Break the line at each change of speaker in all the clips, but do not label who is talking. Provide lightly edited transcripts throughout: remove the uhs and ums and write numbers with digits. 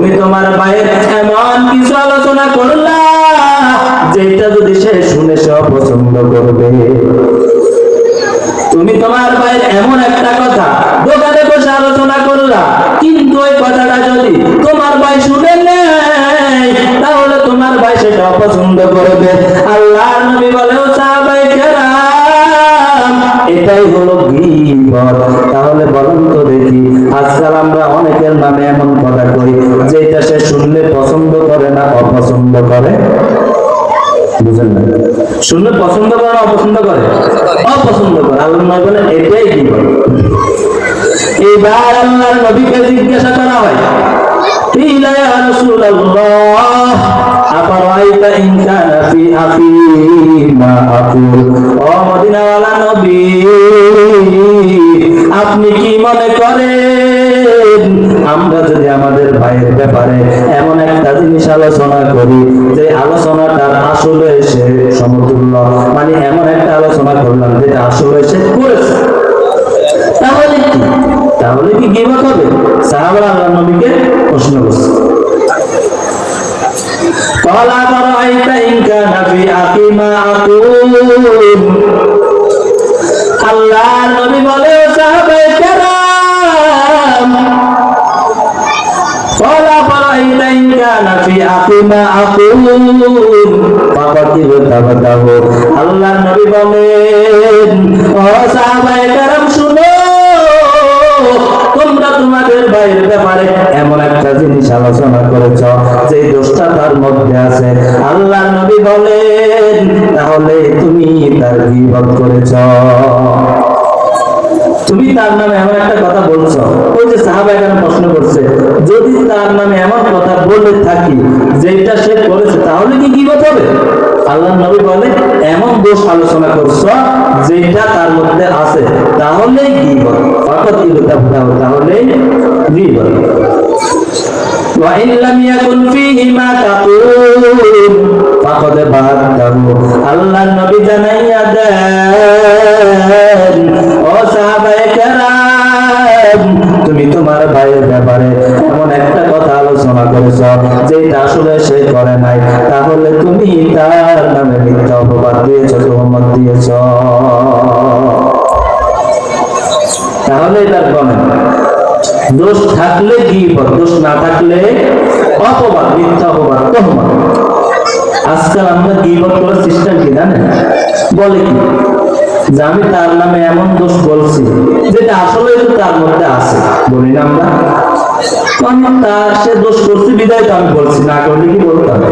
তুমি তোমার ভাইয়ের এমন কিছু আলোচনা করলা যেটা যদি সে শুনে সে অপছন্দ করবে। তুমি তোমার ভাইয়ের এমন একটা কথা দোকানে বসে আলোচনা করলা, কিন্তু ওই কথাটা যদি তোমার ভাই শুনে নেয় তাহলে তোমার ভাই সেটা অপছন্দ করবে। আল্লাহর নবী বলে, ও সাহাবায়ে কেরাম, এটাই হলো গীবত। তাহলে বলুন তো দেখি, আজকাল আমরা অনেকের নামে এমন কথা কই যেটা সে শুনলে পছন্দ করে না, অপছন্দ করে। বুঝেন না? শুনলে পছন্দ করে না অপছন্দ করে? অপছন্দ করে। আল্লাহ নবী বলেন এটাই গীবত। এইবার আল্লাহর নবীকে জিজ্ঞাসা করা হয়, কিলা ইয়া রাসূলুল্লাহ আফারাইতা ইন কানা ফি আখি মা আকুল। ও মদিনাওয়ালা নবী, আপনি কি মনে করেন আমরা যদি আমাদের ভাইয়ের ব্যাপারে এমন একটা জিনিস আলোচনা করি যে আলোচনাটার আসলে সে সমতুল্য, মানে এমন একটা আলোচনা করলাম যেটা আসলে সে করেছে, তাহলে কি গীবত হবে? সাহাবারা আল্লাহর নবীকে প্রশ্ন করছে। ক্বালা আফারাআইতা ইন কানা ফি আখি মা আকুল। আল্লাহর নবী বলে, ও সাহাবায়ে কেরাম, ক্বালা আফারাআইতা ইন কানা ফি আখি মা আকুল ফাকাতিল তাবাদাহু। আল্লাহর নবী বলেন, ও সাহাবায়ে কেরাম শুনো, তোমরা তোমাদের ভাইয়ের ব্যাপারে এমন একটা জিনিস আলোচনা করেছ যে দোষটা তার মধ্যে আছে। আল্লাহর নবী বলেন, তাহলে তুমি তার গীবত করেছ, তুমি তার নামে এমন একটা কথা বলছো। ওই যে সাহাবা কেন প্রশ্ন করছে, যদি তার নামে এমন কথা বলে থাকি যেটা সে করেছে তাহলে কি গীবত হবে? আল্লাহর নবী বলে, এমন দোষ আলোচনা করছো যেটা তার মধ্যে আছে, তাহলে গীবত। অর্থাৎ তাহলে গীবত। ওয়া ইন লাম ইয়াকুন ফীহি মা তাকুল ফাকাদ বা'তাহু। আল্লাহর নবী জানাইয়া দেন, ও সাহাবায়ে কেরাম, তুমি তোমার ভাইয়ের ব্যাপারে এমন একটা কথা আলোচনা করেছ যেটা আসলে সে করে নাই, তাহলে তুমি তার নামে মিথ্যা অপবাদ দিয়েছ, তুহমত দিয়েছ। তাহলে এটা বলেন, দোষ থাকলে গীবত, দোষ না থাকলে অপবাদ, মিথ্যা অপবাদ, তুহমত। আজকাল আমরা গীবত করার সিস্টেম কি জানেন? বলে কি যে আমি তার নামে এমন দোষ বলছি যেটা আসলে তার মধ্যে আছে, বলি না আমরা? তার সে দোষ করছি বিদায় তো আমি বলছি, না করলে কি বলতে হবে?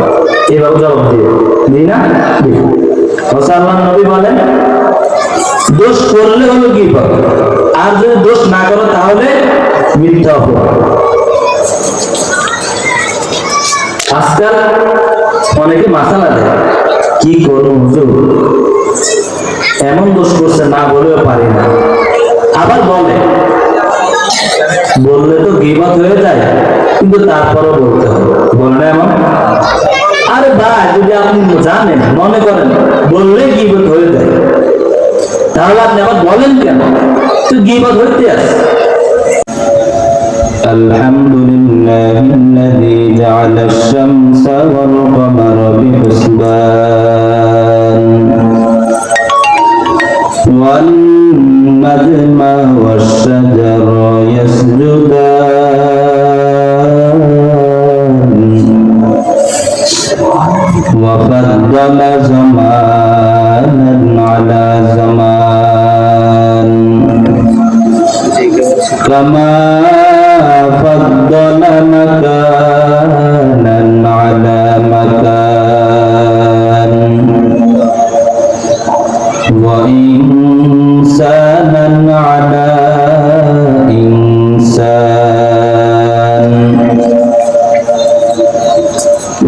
এভাবে জবাব দিয়ে দিই না? আল্লাহর নবী বলেন, দোষ করলে হলো গীবত, আর যদি দোষ না করো তাহলে মিথ্যা অপবাদ। আজকাল অনেকে মাসালা দেয়, কি করবো হুজুর, এমন দোষ করছে না বলেও পারি না, আবার বললে তো গীবত হয়ে যায়, কিন্তু তারপরও বলতে হবে, বললে এমন। আরে ভাই, যদি আপনি জানেন, মনে করেন বললে গীবত হয়ে যায়, তাহলে আপনি আবার বলেন কেন? তো গীবত হইতে আছে। আলহামদুলিল্লাহিল্লাযী জাআলা আশ-শামসা ওয়াল কামারা বিহিসবান ওয়ান নাজমা ওয়াশ-শাজারা ইয়াসজুদান ওয়া ফাদ্দালা জামানান আলা জামান কামা فضل مكانا على مكان وإنسانا على إنسان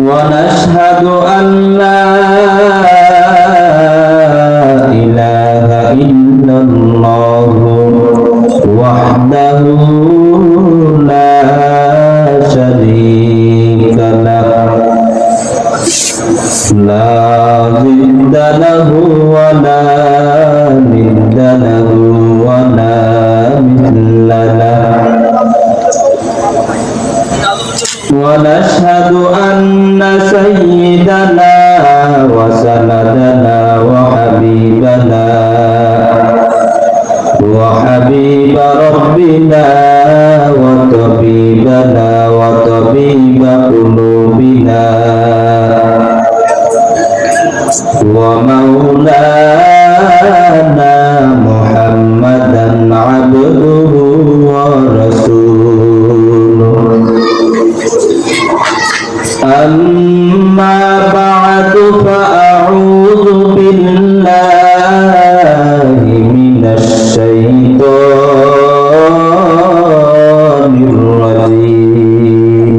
ونشهد أن لا ونشهد أن سيدنا وسندنا وحبيب ربنا وطبيبنا وطبيب قلوبنا ومولانا محمدا عبده ورسوله أما بعد فأعوذ بالله من الشيطان الرجيم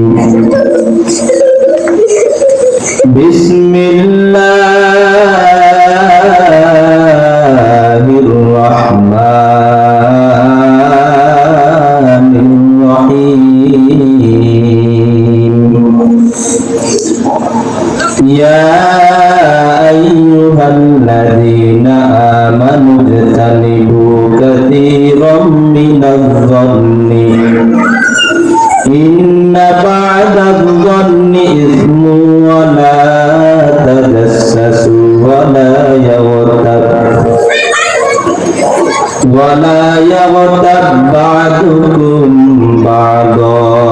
بسم الله الرحمن الرحيم يا أيها الذين آمنوا اجتنبوا كثيرا من الظن إن بعد الظن إثم ولا تجسسوا ولا يغتب بعضكم بعضا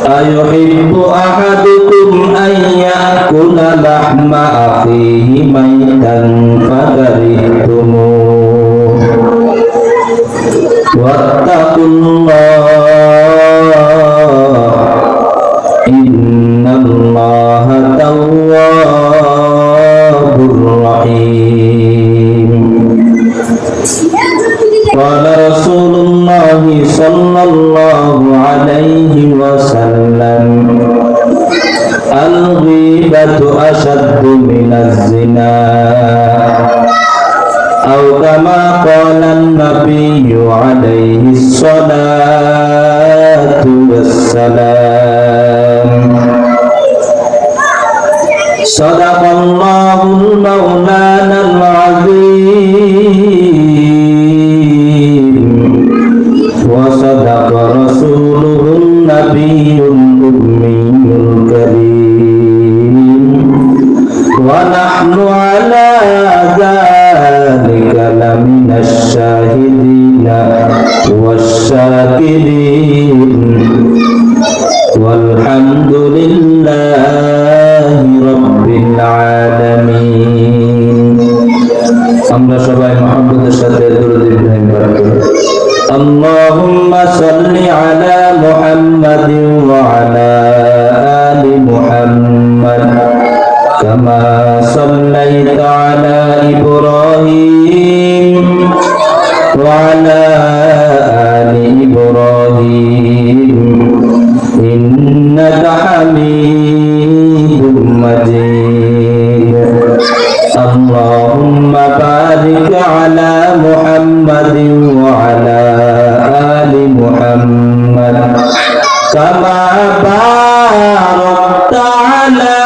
أيحب أحدكم أن يأكل لحم أخيه ميتا فكرهتموه واتقوا الله إن الله تواب رحيم قال رسول الله صلى الله عليه وسلم الغيبة أشد من الزنا أو كما قال النبي عليه الصلاة والسلام صدق الله المولانا العظيم وصدق رسوله النبي الأمي الكريم ونحن على ذلك لمن الشاهدين والشاكرين والحمد لله رب العالمين আমরা সবাই মুহাম্মদের সাথে দরুদ ইব্রাহিম পাঠ করি اللهم صل على محمد وعلى آل محمد كما صليت على إبراهيم وعلى آل إبراهيم إنك حميد مجيد اللهم بارك على محمد وعلى آل محمد كما باركت على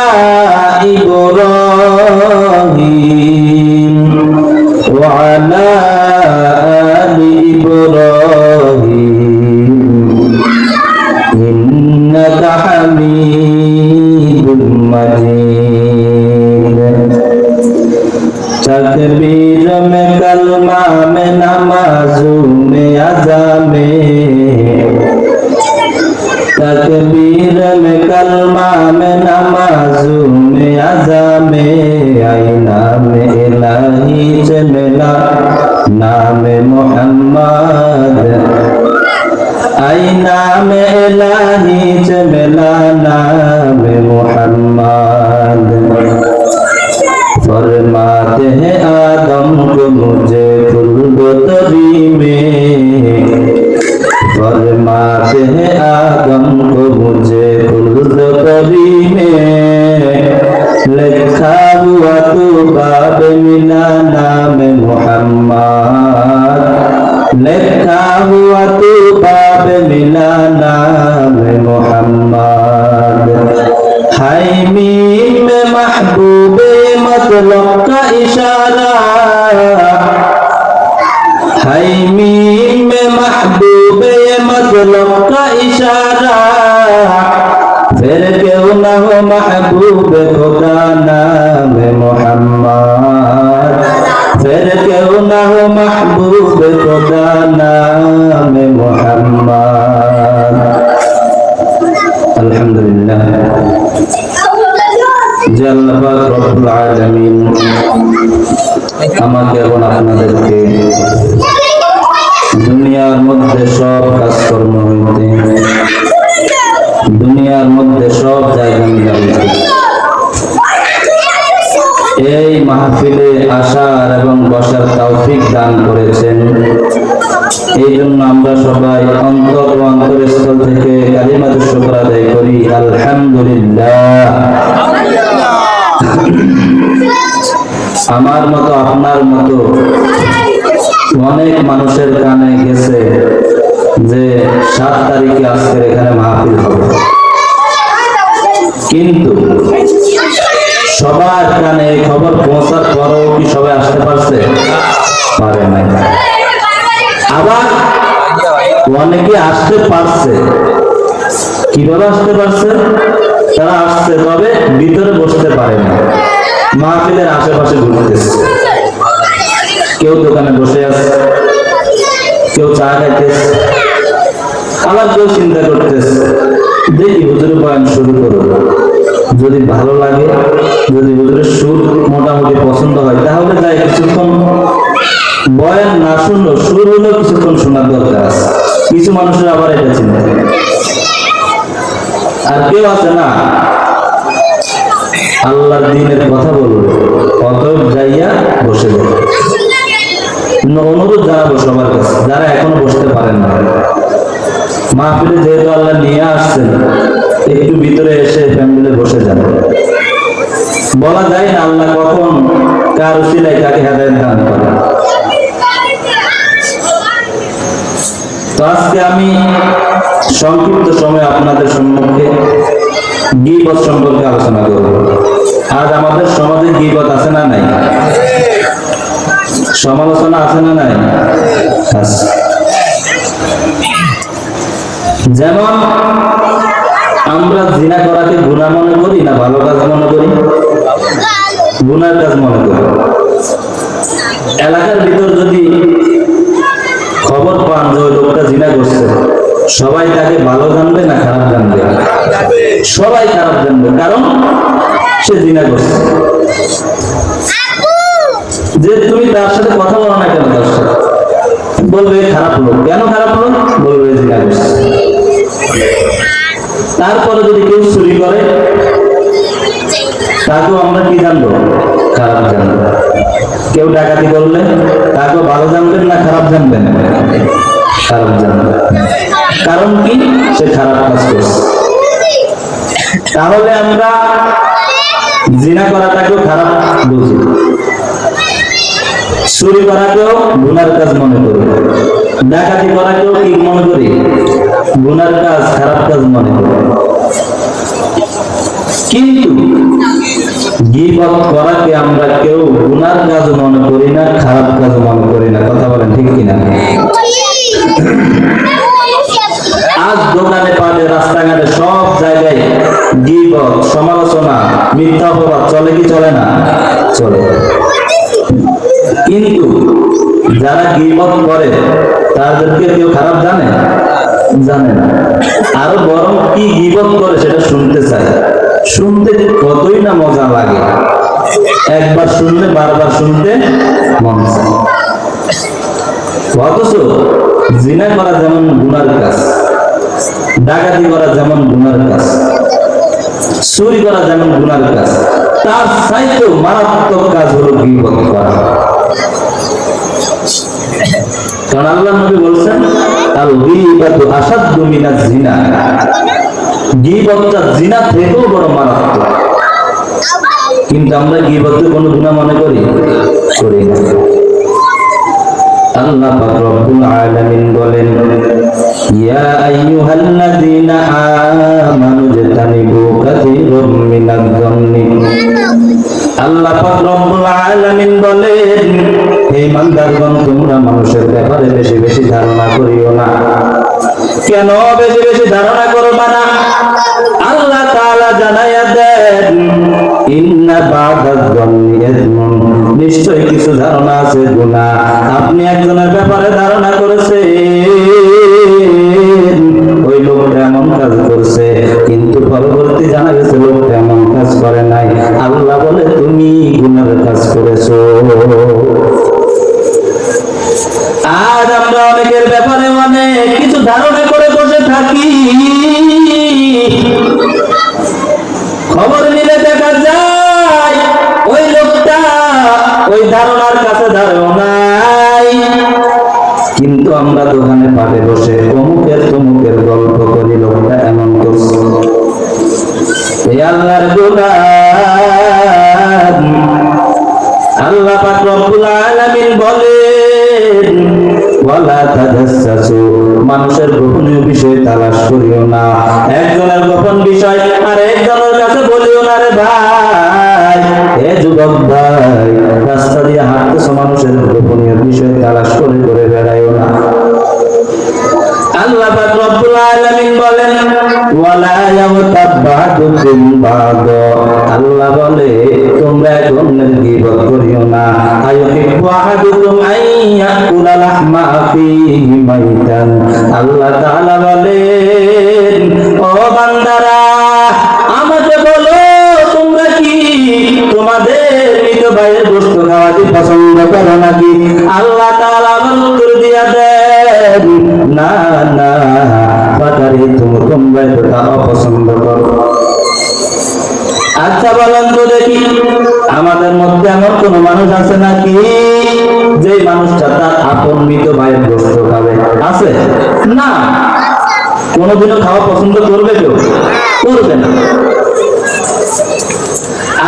إبراهيم وعلى آل إبراهيم إنك حميد مجيد तकबीर में कलमा में नमाज़ों में अज़ा में तकबीर में कलमा में नमाज़ों में अज़ा में आईना में इलाही चमला नाम मोहम्मद आईना में इलाही चमला नाम मोहम्मद फरमाते हैं आदम को मुझे फुलगोतरी में फरमाते हैं आदम को मुझे फुलगोतरी में लिखा हुआ तो बाब मिला नाम मोहम्मद लिखा हुआ तो बाब मिला नाम मोहम्मद हाय मीम में महबूबे मतलब का इशारा हाय मीम में महबूबे मतलब का इशारा फिर क्यों न हो महबूब खुदा नाम मोहम्मद फिर क्यों न हो महबूब खुदा नाम मोहम्मद। अल्हम्दुलिल्लाह যে আল্লাহ পাক রব্বুল আলামিন আমাকে এবং আপনাদেরকে দুনিয়ার মধ্যে সব কাজকর্ম হইতে দুনিয়ার মধ্যে সব জায়গা মিলাইতে এই মাহফিলে আসার এবং বসার তৌফিক দান করেছেন। এই জন্য আমরা সবাই অন্তর ও অন্তরস্থল থেকে কালিমাতুশ শুকর আদায় করি আলহামদুলিল্লাহ। আমার মতো আপনার মতো অনেক মানুষের কানে গেছে যে 7 তারিখে আজকের এখানে মাহফিল হবে, কিন্তু সবার কানে এই খবর পৌঁছার পরেও কি সবাই আসতে পারছে? পারে নাই। আবার অনেকে আসতে পারছে। কিভাবে আসতে পারছে? তারা আসছে, তবে ভিতরে বসতে পারে না, মাহফিলের আশেপাশে ঘুরতেছে। কেউ দোকানে বসে আছে, কেউ চা খাইতেছে, আবার কেউ চিন্তা করতেছে দেখি হুজুরের বয়ান শুরু করব, যদি ভালো লাগে, যদি হুজুরের সুর মোটামুটি পছন্দ হয় তাহলে যাই কিছুক্ষণ বয়ান না শুনলো সুর হলেও কিছুক্ষণ শোনার দরকার আছে। কিছু মানুষের আবার এটা চিন্তা। আর কেউ আছে না আল্লাহর দ্বীনের কথা বলবে, অতএব যাইয়া বসে যাবে। অনুরোধ জানাবো সবার কাছে যারা এখনো বসতে পারেন না, মাহফিলে যেহেতু আল্লাহ নিয়ে আসছেন একটু ভিতরে এসে ফ্যামিলি বসে যাবে। বলা যায় না আল্লাহ কখন কার উসিলায় কাকে হেদায়েত দান করে। তো আজকে আমি সংক্ষিপ্ত সময় আপনাদের সম্মুখে গীবত সম্পর্কে আলোচনা করব। আজ আমাদের সমাজে গীবত আছে না নাই? সমালোচনা আছে না নাই? আছে। যেমন আমরা জিনা করাকে গুনাহ মনে করি না ভালো কাজ মনে করি? গুনার কাজ মনে করি। এলাকার ভিতর যদি খবর পান যে ওই লোকটা জিনা করছে, সবাই তাকে ভালো জানবে না খারাপ জানবে? সবাই খারাপ জানবে, কারণ সে জিনা করছে। যে তুমি তার সাথে কথা বলো না কেন, তার সাথে বলবে খারাপ লোক। কেন খারাপ লোক? বলবে জিনা করছে। তারপরে যদি কেউ চুরি করে তাকেও আমরা কি জানবো? খারাপ জানবো। কেউ ডাকাতি করলে তাকেও ভালো জানবেন না খারাপ জানবেন? খারাপ জানবেন। কারণ কি? সে খারাপ কাজ করছে। তাহলে আমরা জিনা করাটাকেও খারাপ বুঝি, চুরি করাকেও গুনার কাজ মনে করি, ডাকাতি করাকেও কি মনে করি? গুনার কাজ, খারাপ কাজ মনে করি। কিন্তু গীবত করাকে আমরা কেউ গুনার কাজ মনে করি না, খারাপ কাজ মনে করি না। কথা বলেন ঠিক কিনা? আজ দোকানে পাটে রাস্তাঘাটে সব জায়গায় গীবত, সমালোচনা, মিথ্যা অপবাদ চলে কি চলে না? চলে। কিন্তু যারা গীবত করে তাদেরকে কেউ খারাপ জানে? জানে না। আরো বরং কি গীবত করে সেটা শুনতে চায়। শুনতে কতই না মজা লাগে, একবার শুনলে বারবার শুনতে মন চায়। অথচ জিনা করা যেমন গুনার কাজ, ডাকাতি করা যেমন গুনার কাজ, চুরি করা যেমন গুনার কাজ, তার চাইতেও মারাত্মক কাজ হলো গীবত করা। কারণ আল্লাহ নবী বলছেন আল গীবাতু আশাদ্দু মিনাজ জিনা, গীবতটা জিনা থেকেও বড় মারাত্মক। কিন্তু আমরা গীবতকে কোনো গুনাহ মনে করি না। আল্লাহ পাক রব্বুল আলামিন বলেন ইয়া আইয়ুহাল্লাযীনা আমানু জাতানিবু কাসীরাম মিনাজ যান্নি। আল্লাহ পাক রব্বুল আলামিন বলেন হে ইমানদারগণ, তোমরা মানুষের ব্যাপারে বেশি বেশি ধারণা করিও না। কেন বেশি বেশি ধারণা করবা না? আল্লাহ তাআলা জানাইয়া দেন, ইন্না বা'দাল যন্নি ইসমুন, নিশ্চয়ই কিছু ধারণা আছে গুনাহ। আপনি একজনের ব্যাপারে ধারণা করেছেন ওই লোকটা এমন কাজ করছে, কিন্তু পরবর্তী জানা গেছে লোকটা এমন কাজ করে নাই। আল্লাহ বলে তুমি গুনাহের কাজ করেছো। আজ আমরা অনেকের ব্যাপারে অনেক কিছু ধারণা করে বসে থাকি, খবর নিলে দেখা যায় ওই লোকটা ওই ধারণার কাছে দাঁড়াও নাই, কিন্তু আমরা দোকানে পাটে বসে অমুকের তমুকের গল্প করি লোকটা এমন করছে। এই আল্লাহর গোলাম আল্লাহ পাক রব্বুল আলামিন বলেন, ওয়ালা তাজাসসু, মানুষের গোপনীয় বিষয় তালাশ করিও না। একজনের গোপন বিষয় আর একজনের কাছে বলিও না রে ভাই। এ যুবক ভাই, রাস্তা দিয়ে হাঁটতেছো, মানুষের গোপনীয় বিষয় তালাশ করে করে বেড়াইও না। আল্লাহ পাক রব্বুল আলামিন বলেন, ওয়ালা ইয়াগতাব বা'দুকুম বা'দ, আল্লাহ বলে তোমরা এক অন্যের গীবত করিও না। আইয়ুহিব্বু আহাদুকুম আন ইয়াকুলা লাহমা আখিহি মাইতান, আল্লাহ তাআলা বলেন, ও বান্দারা আমাকে বলো তোমরা কি তোমাদের মৃত ভাইয়ের গোশত খাওয়া কি পছন্দ করো নাকি? আল্লাহ তাআলা উত্তর দিয়া দেন, না না, বাকারি তোমরা এটা অপছন্দ করো। আচ্ছা বলেন তো দেখি, আমাদের মধ্যে এমন কোন মানুষ আছে নাকি যে মানুষটা তার আপন মৃত ভাইয়ের গোশত খাবে? আছে না? কোনদিনও খাওয়া পছন্দ করবে কেউ? করবে না।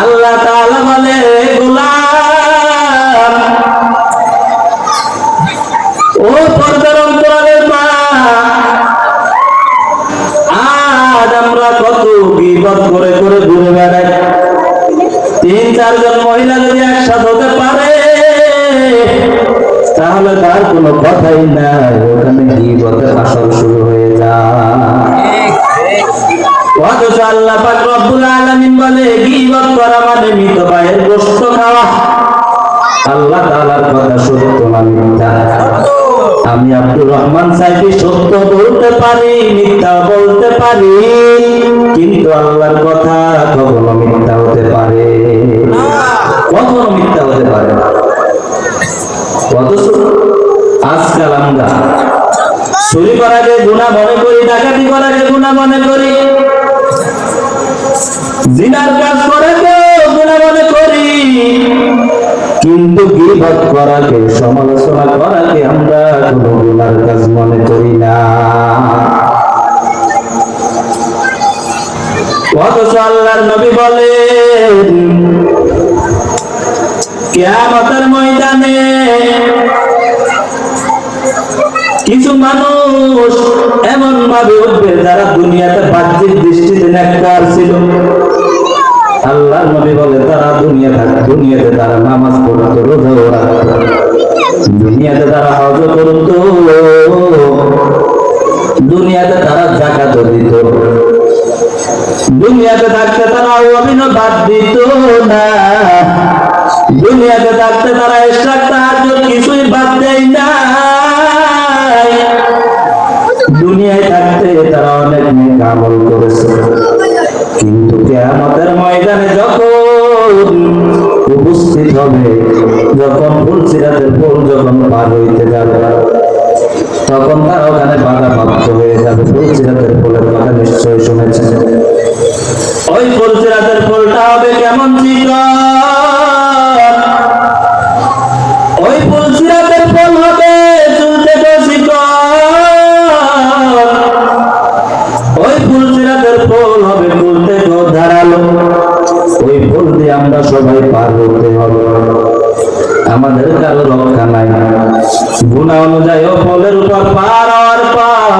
আল্লাহ তাআলা বলে, গোলাম ও পর্দার অন্তরালের মা, আজ আমরা কত গীবত করে করে ঘুরে বেড়াই। 3-4 জন মহিলা যদি একসাথে হতে পারে তাহলে তার কোনো কথাই নাই, ওখানে গীবতের আসর শুরু হয়ে যায়। অথচ আল্লাহ পাক রব্বুল আলামিন বলে গীবত করা মানে মৃত ভাইয়ের গোশত খাওয়া। আল্লাহ তাআলার কথা সত্য না মিথ্যা? আমি আব্দুর রহমান সাহেব সত্য বলতে পারি, মিথ্যা বলতে পারি, কিন্তু আল্লাহর কথা কখনো মিথ্যা হতে পারে না, কখনো মিথ্যা হতে পারে না। অথচ আজকাল আমরা চুরি করাকে গুনাহ মনে করি, ডাকাতি করাকে গুনাহ মনে করি, জিনার কাজ করাকে গুনাহ মনে করি, কিন্তু গীবত করাকে, সমালোচনা করাকে আমরা কোনো গুনার কাজ মনে করি না। অথচ আল্লাহর নবী বলেন, কিয়ামতের ময়দানে কিছু মানুষ এমন ভাবে উঠবে যারা দুনিয়াতে বাহ্যিক দৃষ্টিতে নেককার ছিল। আল্লাহর নবী বলে তারা দুনিয়াতে তারা নামাজ পড়তো, রোজাও রাখতো, দুনিয়াতে তারা হজ করতো, দুনিয়াতে তারা যাকাত দিত, দুনিয়াতে থাকতে তারা অভিনয় বাদ দিত না, দুনিয়াতে থাকতে তারা ইশরাক তাহাজ্জুদ কিছুই বাদ দেয় না, দুনিয়ায় থাকতে তারা অনেক নেক আমল করেছে। কিন্তু কিয়ামতের ময়দানে যখন উপস্থিত হবে, যখন ফুলসিরাতের পুল যখন পার হইতে যাবে, তখন তারা ওখানে বাধাপ্রাপ্ত হয়ে যাবে। ফুলসিরাতের পুলের কথা নিশ্চয়ই শুনেছেন। ওই ফুলসিরাতের পুলটা হবে কেমন চিকন, ওই ফুলসিরাতের পুল হবে চুল থেকে চিকন, ওই ফুলসিরাতের পুল হবে চুল থেকে ধারালো। ওই পুল দিয়ে আমরা সবাই পার হতে হবে, আমাদের কারো রক্ষা নাই। গুনাহ অনুযায়ী ও পুলের উপর পার হওয়ার পর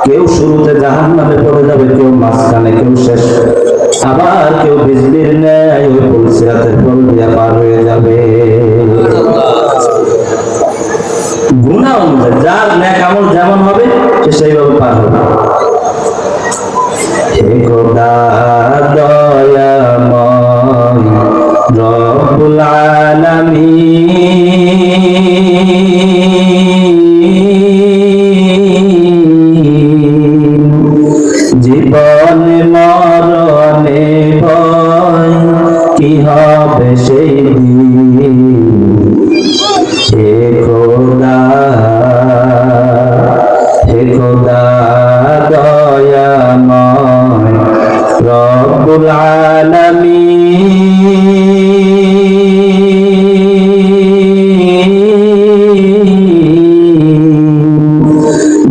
কেউ শুরুতে জাহান্নামে পড়ে যাবে, কেউ মাঝখানে, কেউ শেষ, আবার কেউ বিজলির ন্যায় ওই ফুলসিরাতের পুল দিয়ে পার হয়ে যাবে। গুনাহ অনুযায়ী যার নেক আমল যেমন হবে সে সেইভাবে পার হবে। হে খোদা দয়াময় রব্বুল আলামিন, জীবন মরণে ভয় কি হবে সেই দিন। হে খোদা দয়াময় রব্বুল আলামিন,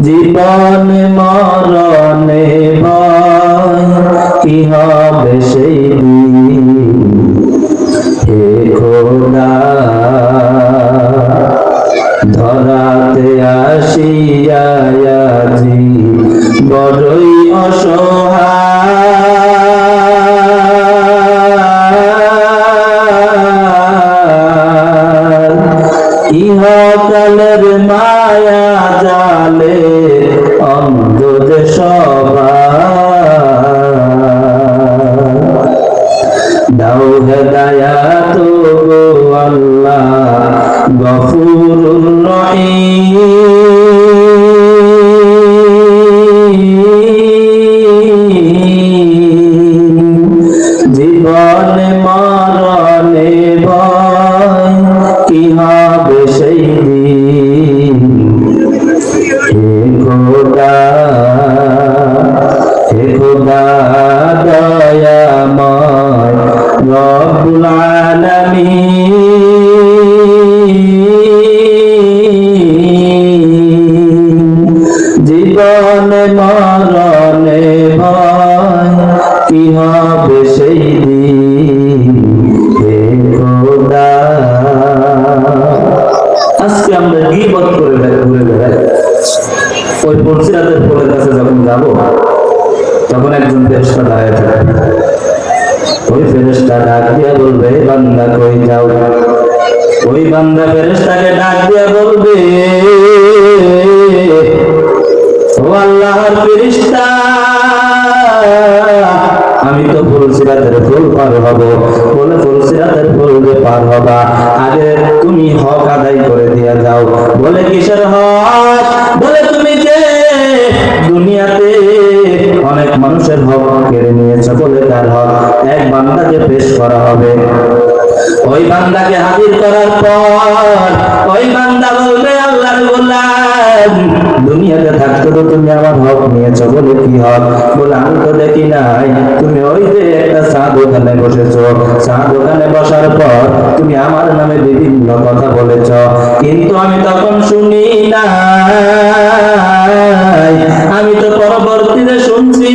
জীবন মরণে ভয় কি হবে সেই দিন। হে খোদা ধরাতে আসিয়া আজি বড়ই অসহায়, ইহকালের মায়া জালে অন্ধ যে সবাই। দাও হেদায়াত গো আল্লাহ গফুরুর রহিম, জীবনে মরণে ভয় কি হবে সেই দিন। হে খোদা দয়াময় রব্বুল আলামিন, জীবন মরণে ভয় কি হবে সেই দিন। হে খোদা আজকে আমরা গীবত করে ঘুরে বেড়াই। ওই পড়শিরাদের ফলের কাছে যখন যাব তখন একজন ফেরেশতা দাঁড়ায় থাকবে। ওই ফেরেশতা ডাক দিয়া বলবে বান্দা কই যাও। ওই বান্দা ফেরেশতাকে ডাক দিয়া বলবে ও আল্লাহর ফেরেশতা, আমি তো ফুলসিরাতের ফুল পার হব। বলে ফুলসিরাতের ফুল যে পার হবা আগে তুমি হক আদায় করে দিয়া যাও। বলে কিসের হক? বলে তুমি যে দুনিয়াতে অনেক মানুষের হক কেড়ে নিয়েছে। বলে তার হক এক বান্দাকে পেশ করা হবে। ওই বান্দাকে হাজির করার পর ওই বান্দা বলবে আল্লাহর গোলাম, দুনিয়াতে থাকতে তো তুমি আমার হক নিয়েছো। বলে কি হক? বলে আমি তো দেখি নাই, তুমি ওই যে একটা চা দোকানে বসেছো, চা দোকানে বসার পর তুমি আমার নামে বিভিন্ন কথা বলেছ, কিন্তু আমি তখন শুনি নাই, আমি তো পরবর্তীতে শুনছি।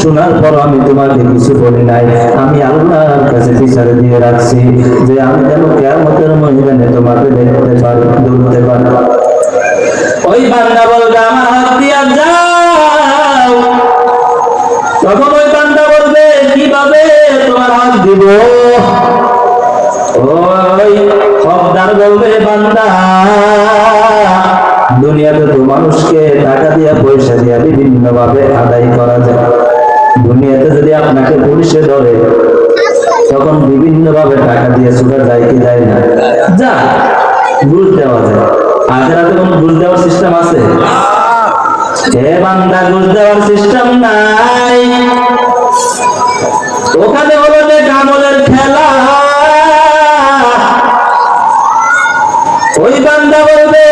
শোনার পর আমি তোমাকে কিছু বলি নাই। আমি আল্লাহর কাছে বিচারে দিয়ে রাখছি যে আমি যেন কিয়ামতের ময়দানে তোমাকে দেখতে পারি, ধরতে পারি। ওই বান্দা বলবে আমার হাত দিয়া যাও। তখন ওই বান্দা বলবে কিভাবে তোমার হাত দিব? ওই হকদার বলবে বান্দা দুনিয়াতে তো মানুষকে টাকা দিয়া পয়সা দিয়া বিভিন্ন ভাবে আদায় করা যায়। দুনিয়াতে যদি আপনাকে পুলিশে ধরে তখন বিভিন্ন ভাবে টাকা দিয়ে ছুটা যায় কি যায় না? যা ঘুষ দেওয়া যায়। আখেরাতে কোন ঘুষ দেওয়ার সিস্টেম আছে? হে বান্দা ঘুষ দেওয়ার সিস্টেম নাই। ওখানে হলো যে আমলের খেলা। ওই বান্দা বলবে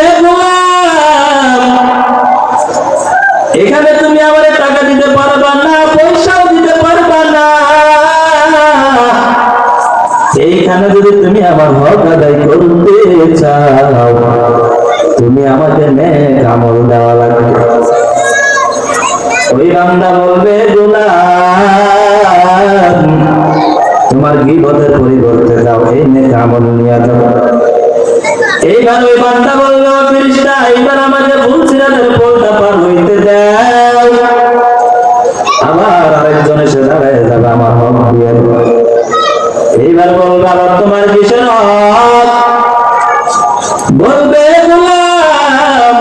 এখানে তুমি আমার টাকা দিতে পারবা না, পয়সাও দিতে পারবা না। এইখানে যদি তুমি আমার হক আদায় করতে চাও তুমি আমাকে নেক আমল দেওয়া লাগবে। ওই বান্দা বলবে গোলাম তোমার গীবতের পরিবর্তে দাও, এই নেক আমল নিয়ে যাও। এইবার ওই বান্দা বললো ফেরেশতা এইবার আমাকে ফুলসিরাতের পোলটা পার হইতে দাও। আবার আরেকজন এসে দাঁড়ায় যাবে আমার হক দিয়ে। এইবার বলবে আবার তোমার কিসের হক? বলবে গোলাম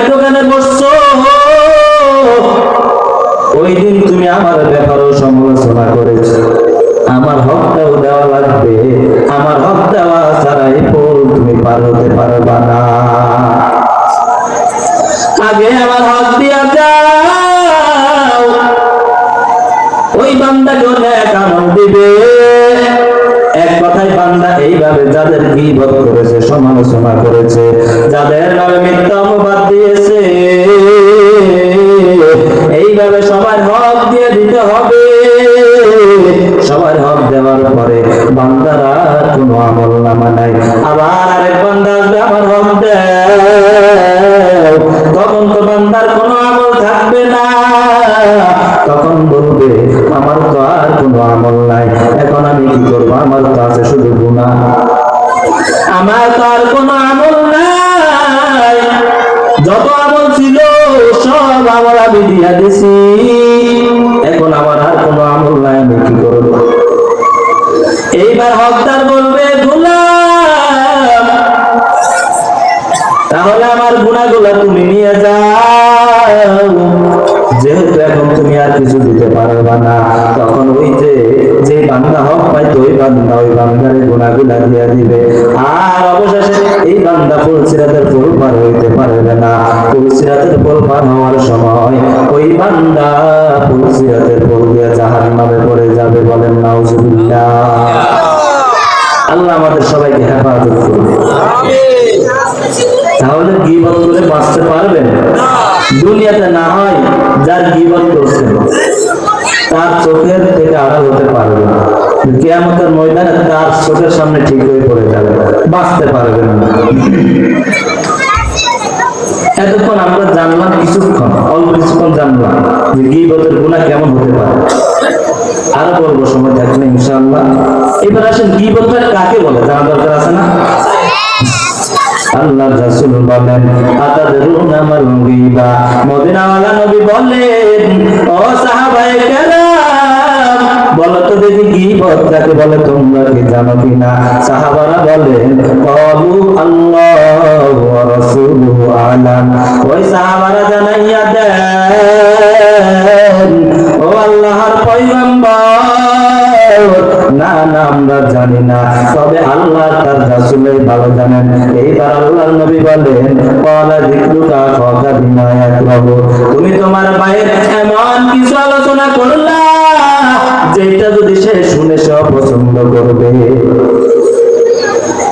দোকানে বসছো, ওই দিন তুমি আমার ব্যাপারও সমালোচনা করেছো। আমার হকটাও দেওয়া লাগবে, আমার হক দেওয়া ছাড়া এই পথ তুমি পার হতে পারবা না। আগে আমার হক দিয়া যাও, ওই বান্দাকে অনেক আমল দিবে। এক কথায় বান্দা এইভাবে যাদের গীবত করেছে, সমালোচনা করেছে, যাদের নামে মিথ্যা অপবাদ দিয়েছে, এইভাবে সবার হক দিয়ে দিতে হবে। সবার হক দেওয়ার পরে বান্দারা কোনো আমল নামা নাই, আবার আরেক বান্দা আমার হক দেয়, তখন তো বান্দার কোনো আমল থাকবে না। তখন বলবে আমার তো আর কোনো আমল নাই, এখন আমি কি করবো? আমার তো আছে শুধু গুনাহ, আমার তো আর কোনো আমল নাই। যত আমল ছিল সব আমল আমি দিয়া দিছি, এখন আমার আর কোনো আমল নাই, আমি কি করবো? এইবার হকদার বলবে গোলাম, তাহলে আমার গুনাহগুলো তুমি নিয়ে যাও, যেহেতু এখন তুমি আর কিছু দিতে পারবে না। তখন ওই যে বান্দা হক পাইতো, ওই বান্দা ওই বান্দারে গুনাহগুলা দিয়ে দিবে। আর অবশেষে এই বান্দা ফুল সিরাতের ফুল পার হইতে পারবে না। ফুল সিরাতের ফুল পার হওয়ার সময় ওই বান্দা ফুল সিরাতের ফুল দিয়ে জাহান্নামে পড়ে যাবে। বলেন নাউজুবিল্লাহ। আল্লাহ আমাদের সবাইকে হেফাজত করবে। তাহলে গীবত করে বাঁচতে পারবেন? দুনিয়াতে না হয় যার গীবত করছেন তার চোখের থেকে আড়াল হতে পারবে না, কিয়ামতের ময়দানে তার চোখের সামনে ঠিক হয়ে পড়ে যাবে, বাঁচতে পারবেন না। এতক্ষণ আমরা জানলাম, কিছুক্ষণ অল্প কিছুক্ষণ জানলাম যে গীবতের গুনাহ কেমন হতে পারে। আরো বলবো সময় থাকলে ইনশাআল্লাহ। এবার আসেন গীবতটা কাকে বলে জানা দরকার আছে না? আল্লাহ রাসূল বলেন আতাদরুনা মাল গীবা, মদিনাওয়ালা নবী বলেন ও সাহাবায়ে কেরাম বলো তো দেখি গীবত কাকে বলে, তোমরা কি জানো কিনা? সাহাবারা বলেন ক্বালু আল্লাহু ওয়া রাসূলুহু আ'লাম। ওই সাহাবারা জানাইয়া দেন ও আল্লাহর পয়গম্বর, না না আমরা জানি না, তবে আল্লাহ তার রাসূলই ভালো জানেন। এইবার আল্লাহর নবী বলেন ক্বালা যিকরুকা ফাকা বিমা ইয়াকরাহু, তুমি তোমার ভাইয়ের এমন কিছু আলোচনা করলা যেটা যদি সে শুনে সে অপছন্দ করবে।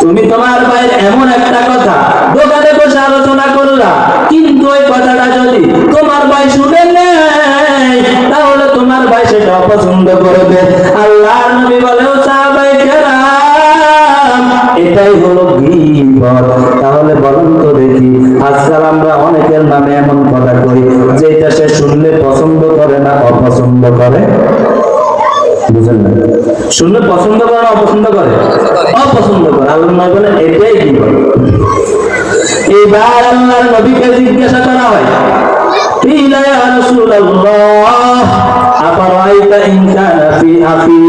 তুমি তোমার ভাইয়ের এমন একটা কথা দোকানে বসে আলোচনা করলা, কিন্তু ওই কথাটা যদি তোমার ভাই শুনে নেয় তাহলে তোমার ভাই সেটা অপছন্দ করবে। আল্লাহর নবী বলে ও সাহাবায়ে কেরাম এটাই হলো গীবত। তাহলে বলুন তো দেখি, আজকাল আমরা অনেকের নামে এমন কথা কই যেটা সে শুনলে পছন্দ করে না, অপছন্দ করে। বুঝেন না? শুনলে পছন্দ করে না অপছন্দ করে? অপছন্দ করে। আল্লাহ নবী বলেন এটাই গীবত। এইবার আল্লাহর নবীকে জিজ্ঞাসা করা হয় কিলা ইয়া রাসূলুল্লাহ আফারাইতা ইন কানা ফি আখি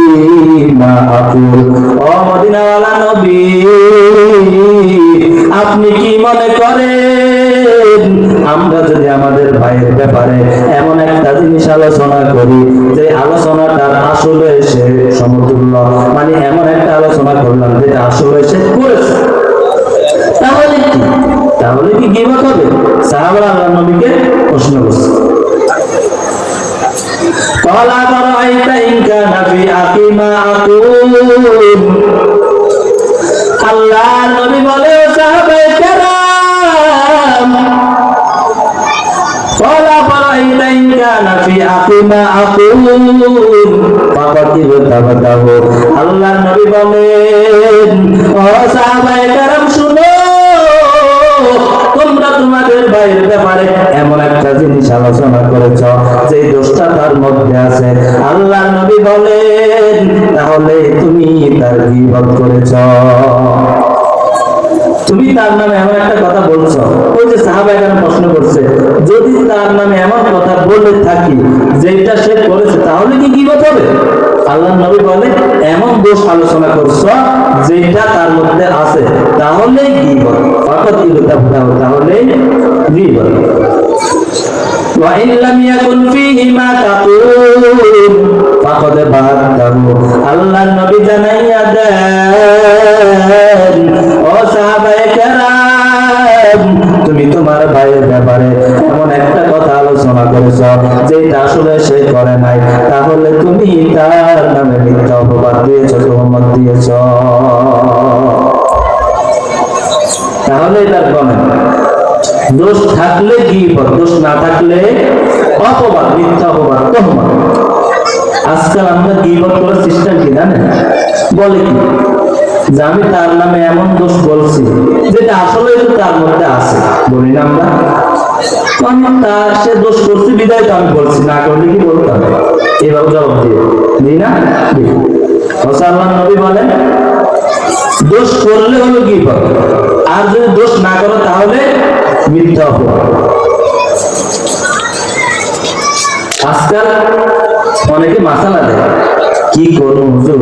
মা আকুল, ও মদিনাওয়ালা নবী আপনি কি মনে করেন আমরা যদি আমাদের ভাইয়ের ব্যাপারে এমন একটা জিনিস আলোচনা করি যে আলোচনাটার আসলে সে সমতুল্য, মানে এমন একটা আলোচনা করলাম যেটা আসলে সে করেছে, তাহলে কি গীবত হবে? সাহাবারা আল্লাহর নবীকে প্রশ্ন করছে ক্বালা আফারাইতা ইন কানা ফি আখি মা আকুল। আল্লাহর নবী বলে ও সাহাবায়ে কেরাম ক্বালা আফারাইতা ইন কানা ফি আখি মা আকুল ফাকাতিব তাবাদাহু। আল্লাহর নবী বলেন ও সাহাবায়ে কেরাম শুনো, তোমরা তোমাদের ভাইয়ের ব্যাপারে এমন একটা জিনিস আলোচনা করেছ যে দোষটা তার মধ্যে আছে। আল্লাহর নবী বলেন তাহলে তুমি তার গীবত করেছ, তুমি তার নামে এমন একটা কথা বলছো। ওই যে সাহাবায়ে কেরাম প্রশ্ন করছে যদি তার নামে এমন কথা বলে থাকি যেটা সে করেছে তাহলে কি গীবত হবে? আল্লাহর নবী বলে এমন দোষ আলোচনা করছো যেটা তার মধ্যে আছে তাহলে গীবত, ফাকাত ইবতাহু, তাহলে গীবত। ওয়া ইন লাম ইয়াকুন ফীহি মা তাকুল ফাকাদ বা'তাহু। আল্লাহর নবী জানাইয়া দেন, ও সাহাবায়ে কেরাম, তুমি তোমার ভাইয়ের ব্যাপারে এমন একটা কথা আলোচনা করেছ যেটা আসলে সে করে নাই, তাহলে তুমি তার নামে মিথ্যা অপবাদ দিয়েছ, তুহমত দিয়েছ। তাহলে এটা বলেন, দোষ থাকলে গীবত, দোষ না থাকলে অপবাদ, মিথ্যা অপবাদ, তুহমত। আজকাল আমরা গীবত করার সিস্টেম কি জানেন? বলে কি যে আমি তার নামে এমন দোষ বলছি যেটা আসলে তো তার মধ্যে আছে, বলি না আমরা? আমি তার সে দোষ করছি বিদায় তো আমি বলছি, না করলে কি বলতে হবে? এভাবে জবাব দিয়ে দিই না? আল্লাহর নবী বলেন, দোষ করলে হলো গীবত, আর যদি দোষ না করো তাহলে মিথ্যা অপবাদ। আজকাল অনেকে মাসালা দেয়, কি করবো হুজুর,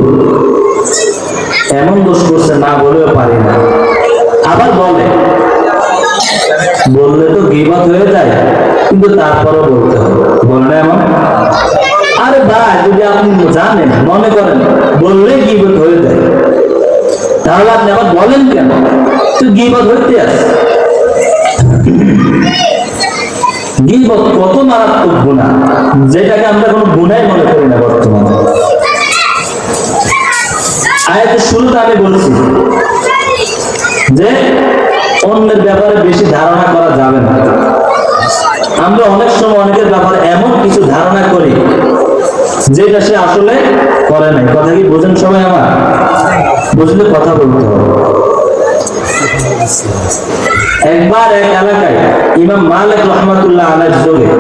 এমন দোষ করছে না বলেও পারি না, আবার বললে তো গীবত হয়ে যায়, কিন্তু তারপরও বলতে হবে, বলে না এমন? আরে ভাই, যদি আপনি জানেন, মনে করেন বললে গীবত হয়ে যায়, তাহলে আপনি আবার বলেন কেন? তো গীবত হইতে আছে। গীবত কত মারাত্মক গুনাহ, যেটাকে আমরা কোনো গুনাহ মনে করি না বর্তমানে। আয়াতের শুরুতে আমি বলছি যে অন্যের ব্যাপারে বেশি ধারণা করা যাবে না। আমরা অনেক সময় অনেকের ব্যাপারে এমন কিছু ধারণা করি যেটা সে আসলে করে নাই। কথা কি বোঝেন সবাই? আমার বুঝলে কথা বলতে হবে। একবার এক এলাকায় ইমাম মালিক রাহমাতুল্লাহ আলাইহির যুগে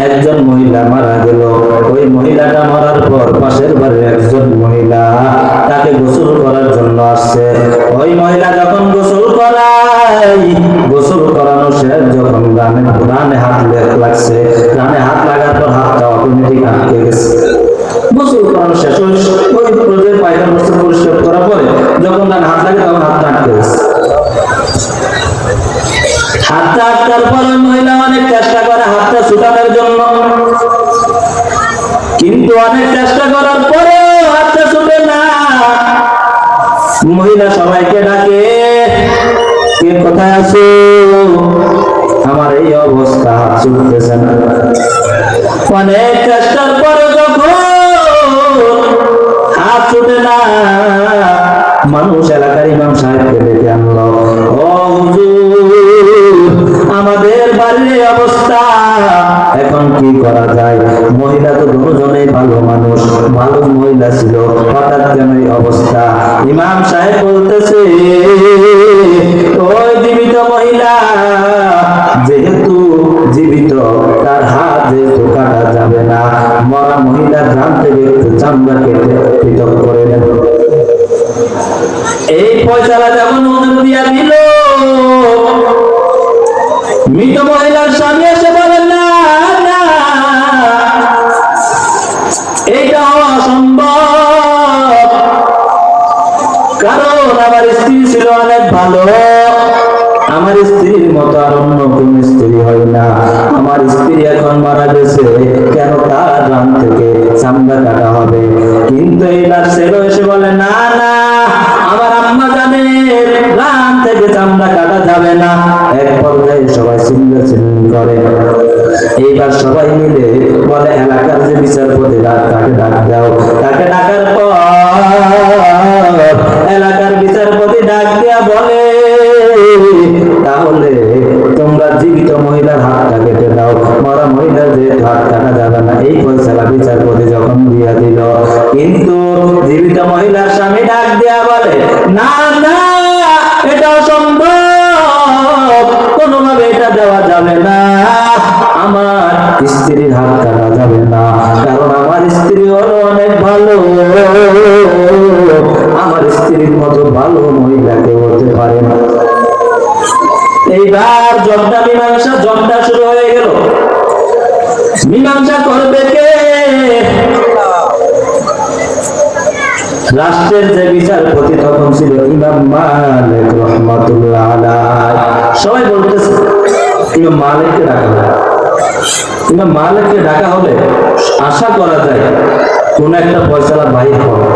একজন মহিলা মারা গেল। ওই মহিলাটা মরার পর পাশের বাড়ির একজন মহিলা তাকে গোসল করার জন্য আসছে। ওই মহিলা যখন গোসল করানো শেষ, যখন রানে হাত লাগছে, রানে হাত লাগার পর হাতটা অটোমেটিক আটকে গেছে। গোসল করানো শেষ, ওই প্রজেক্ট পায়খানা বস্তু পরিষ্কার করার পরে যখন রানে হাত লাগে তখন হাতটা আটকে গেছে। হাতটা আটকার পরে মহিলা অনেক চেষ্টা করে হাতটা ছুটানোর জন্য, কিন্তু অনেক চেষ্টা করার পরে হাতটা ছুটে না। মহিলা সবাইকে ডাকে, কে কোথায় আছো? আমার এই অবস্থা, হাত ছুটতেছে না। অনেক চেষ্টার পরে যখন হাত ছুটে না, মানুষ এলাকার ইমাম সাহেবকে ডেকে আনলো। ও হুজুর, আমাদের বাড়ির অবস্থা, এখন কি করা যায়? মহিলা তো দুজনেই ভালো মানুষ, ভালো মহিলা ছিল, হঠাৎ কেন এই অবস্থা? ইমাম সাহেব বলতেছে, ওই জীবিত মহিলা যেহেতু জীবিত, তার হাত যেহেতু কাটা যাবে না, মরা মহিলার ঘাম থেকে একটু চামড়া কেটে পৃথক করে নেব। এই পয়সাটা যখন হুজুর দিয়া দিল, মৃত মহিলার স্বামী এসে বলেন, না না, এইটা অসম্ভব, কারণ আমার স্ত্রী ছিল অনেক ভালো, আমার স্ত্রীর মতো আর অন্য কোন স্ত্রী হয় না। আমার স্ত্রী এখন মারা গেছে, কেন তার রান থেকে চামড়া কাটা হবে? কিন্তু এই লাশেরও এসে বলে, না না, আমার আম্মা জানে রান থেকে চামড়া কাটা যাবে না। এক পর্যায়ে সবাই চিল্লাচিল্লি করে। এইবার সবাই মিলে বলে, এলাকার যে বিচারপতি তাকে ডাক দাও। তাকে ডাকার পর এলাকার বিচারপতি ডাক দেয়া বলে, তাহলে তোমরা জীবিত মহিলার হাতটা কেটে দাও, মরা মহিলার যে হাত কাটা যাবে না। এই ফয়সালা বিচারপতি যখন দিয়া দিল, কিন্তু জীবিত মহিলার স্বামী ডাক দেয়া বলে, না না, এটা অসম্ভব, কোনোভাবে এটা দেওয়া যাবে না, আমার স্ত্রীর হাত কাটা যাবে না, কারণ আমার স্ত্রী হলো অনেক ভালো, আমার স্ত্রীর মতো ভালো মহিলা কেউ হতে পারে না। এইবার জটটা শুরু হয়ে গেল। মীমাংসা করবে কে? রাষ্ট্রের যে বিচারপতি তখন ছিল ইমাম মালিক রাহমাতুল্লাহ আলাইহি। সবাই বলতেছে ইমাম মালিককে ডাকা হবে। ইমাম মালিককে ডাকা হলে আশা করা যায় কোন একটা ফয়সালা বাহির হবে।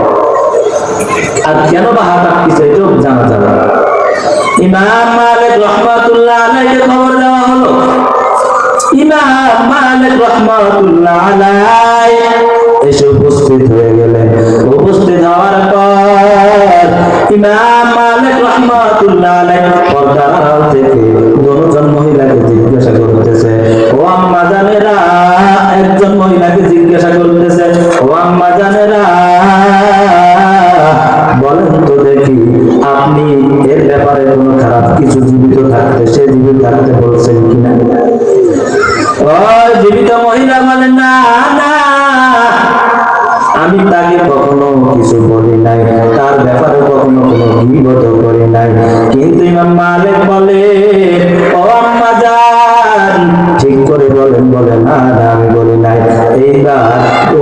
আর কেন বা হাত আটকেছে এটাও জানা যাবে। ইমাম মালিক রাহমাতুল্লাহ আলাইহি খবর দেওয়া হলো। ইমাম মালিক রাহমাতুল্লাহ আলাইহি এসে উপস্থিত হয়ে গেলেন। উপস্থিত হওয়ার পর ইমাম মালিক রাহমাতুল্লাহ আলাইহি পর্দার আড়াল থেকে দুজন মহিলাকে জিজ্ঞাসা করতেছে, ও আম্মা জানেরা, একজন মহিলাকে জিজ্ঞাসা করতেছে, ও আম্মা জানেরা, বলেন তো দেখি আপনি এর ব্যাপারে কোনো খারাপ কিছু জীবিত থাকতে, সে জীবিত থাকতে বলছেন কিনা? ওই জীবিত মহিলা বলেন, না না, আমি তাকে কখনো কিছু বলি নাই, তার ব্যাপারে কখনো কোনো গীবত করি নাই। কিন্তু ইমাম মালিক বলে, ও আম্মা জান, ঠিক করে বলেন। বলে, না না, আমি বলি নাই। এইবার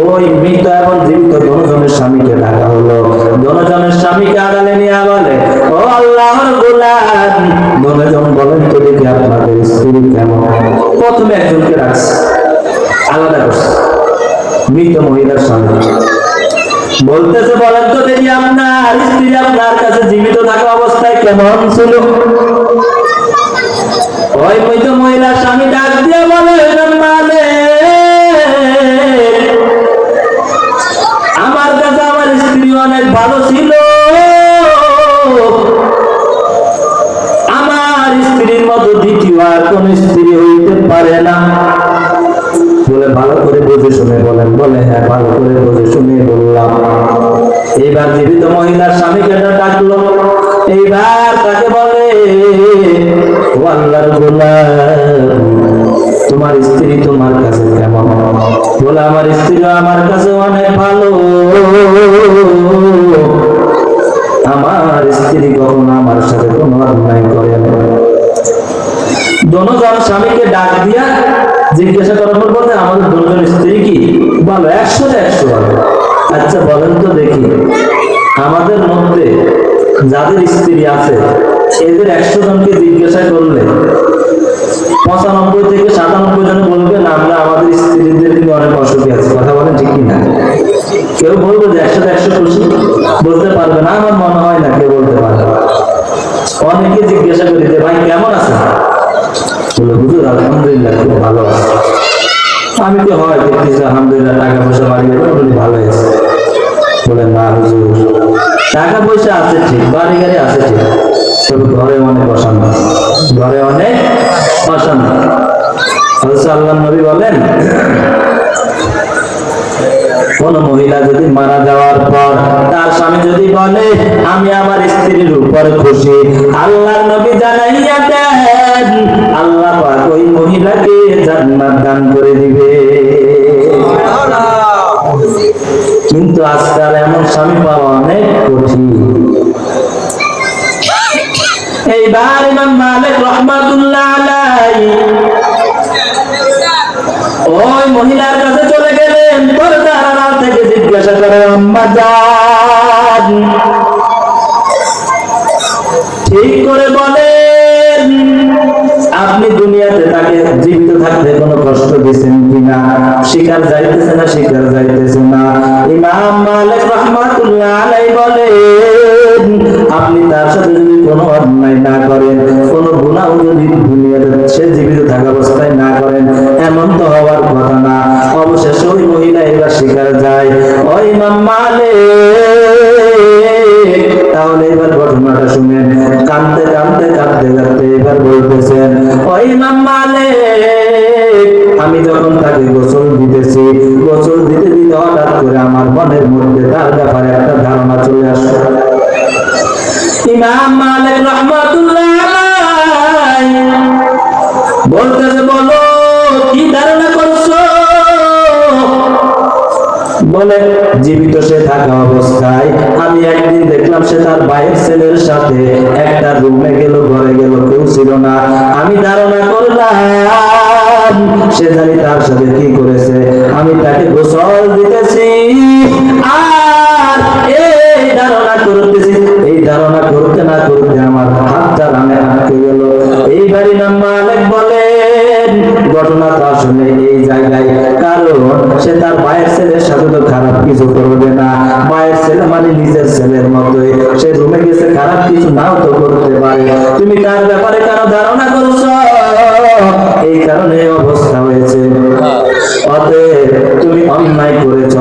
ওই মৃত এবং জীবিত দুজনের স্বামীকে ডাকা হলো। দুজনের স্বামীকে আড়ালে নিয়ে বলে, ও আল্লাহর গোলাম, দুজন বলেন তো দেখি আপনাদের স্ত্রী কেমন? প্রথমে একজনকে রাখছে, আলাদা করছে, মৃত মহিলার স্বামী। বলতেছে, বলেন তো দেখি আপনার স্ত্রী আপনার কাছে জীবিত থাকা অবস্থায় কেমন ছিল? ওই মৃত মহিলার স্বামী ডাক দিয়ে বলে, আমার কাছে আমার স্ত্রী অনেক ভালো ছিল, আমার স্ত্রীর মতো দ্বিতীয় আর কোন স্ত্রী হইতে পারে না। বলে, ভালো করে বুঝে শুনে বলেন? বলে, হ্যাঁ, ভালো করে বুঝে শুনে বললাম। এইবার জীবিত মহিলার স্বামীকে ডাকলো। এইবার তাকে বলে, ও আল্লাহর গোলাম, তোমার স্ত্রী তোমার কাছে কেমন? বলে, আমার স্ত্রী আমার কাছে অনেক ভালো, আমার স্ত্রী কখনো আমার সাথে কোনো অন্যায় করে না। দুজন স্বামীকে ডাক দিয়া জিজ্ঞাসা করার পর বলতে, আমাদের দুজন স্ত্রী কি বলো? 100 বলো। আচ্ছা বলেন তো দেখি, আমাদের মধ্যে যাদের স্ত্রী আছে এদের 100 জনকে জিজ্ঞাসা করলে 95 থেকে 97 জন বলবেন আমরা আমাদের স্ত্রীদের কিন্তু অনেক অসুখী আছে। কথা বলেন ঠিক কিনা? কেউ বলবে যে 100 খুশি? বলতে পারবে না, আমার মনে হয় না কেউ বলতে পারবে। অনেকে জিজ্ঞাসা করি যে ভাই কেমন আছে? বলে, হুজুর আলহামদুলিল্লাহ খুব ভালো আছে। আমি তো হয় দেখতেছি আলহামদুলিল্লাহ টাকা পয়সা বাড়ি গেল, ভালো আছে। বলে, না হুজুর, টাকা পয়সা আছে ঠিক, বাড়ি গাড়ি আছে ঠিক, তবে ঘরে অনেক অশান্তি, ঘরে অনেক অশান্তি। আল্লাহর নবী বলেন, কোন মহিলা যদি মারা যাওয়ার পর তার স্বামী যদি বলে আমি আমার স্ত্রীর উপর খুশি, আল্লাহর নবী জানাইয়া দেন আল্লাহ পাক ওই মহিলাকে জান্নাত দান করে দিবে। কিন্তু আজকাল এমন স্বামী পাওয়া অনেক কঠিন। এইবার ইমাম মালিক রাহমাতুল্লাহ আলাইহি ওই মহিলার কাছে চলে গেলেন। পর্দার আড়াল থেকে জিজ্ঞাসা করে, আম্মা জান, ঠিক করে বলেন আপনি দুনিয়াতে তাকে জীবিত থাকতে কোনো কষ্ট দিয়েছেন কিনা? শিকার যাইতেছে না, শিকার যাইতেছে না। ইমাম মালিক রাহমাতুল্লাহ আলাইহি বলেন, আপনি তার সাথে যদি কোনো অন্যায় না করেন, কোনো গুনাহ যদি দুনিয়াতে সে জীবিত থাকা অবস্থায় না করেন, এমন তো হওয়ার কথা না। অবশেষে ওই মহিলা এবার শিকার যায়। ওই ইমাম মালিক তাহলে এবার ঘটনাটা শুনেন। কাঁদতে কাঁদতে কাঁদতে কাঁদতে এবার বলতেছেন, ওই ইমাম মালিক, আমি যখন তাকে গোসল দিতেছি, গোসল দিতে দিতে হঠাৎ করে আমার মনের মধ্যে তার ব্যাপারে একটা ধারণা চলে আসে। ইমাম মালিক রাহমাতুল্লাহ আলাইহি বলতেছে, বলো কি ধারণা করছো? বলে, জীবিত সে থাকা অবস্থায় আমি একদিন দেখলাম সে তার ভাইয়ের ছেলের সাথে একটা রুমে গেল, ঘরে গেল, কেউ ছিল না। আমি ধারণা করলাম সে জানি তার সাথে কি করেছে। আমি তাকে গোসল দিতেছি আর এই আসলে এই জায়গায়, কারণ সে তার মায়ের ছেলের সাথে তো খারাপ কিছু করবে না। মায়ের ছেলে মানে নিজের ছেলের মতোই, সে রুমে গেছে, খারাপ কিছু নাও তো করতে পারে। তুমি তার ব্যাপারে কেন ধারণা করছো? এই কারণে অবস্থা হয়েছে। অতএব তুমি অন্যায় করেছ।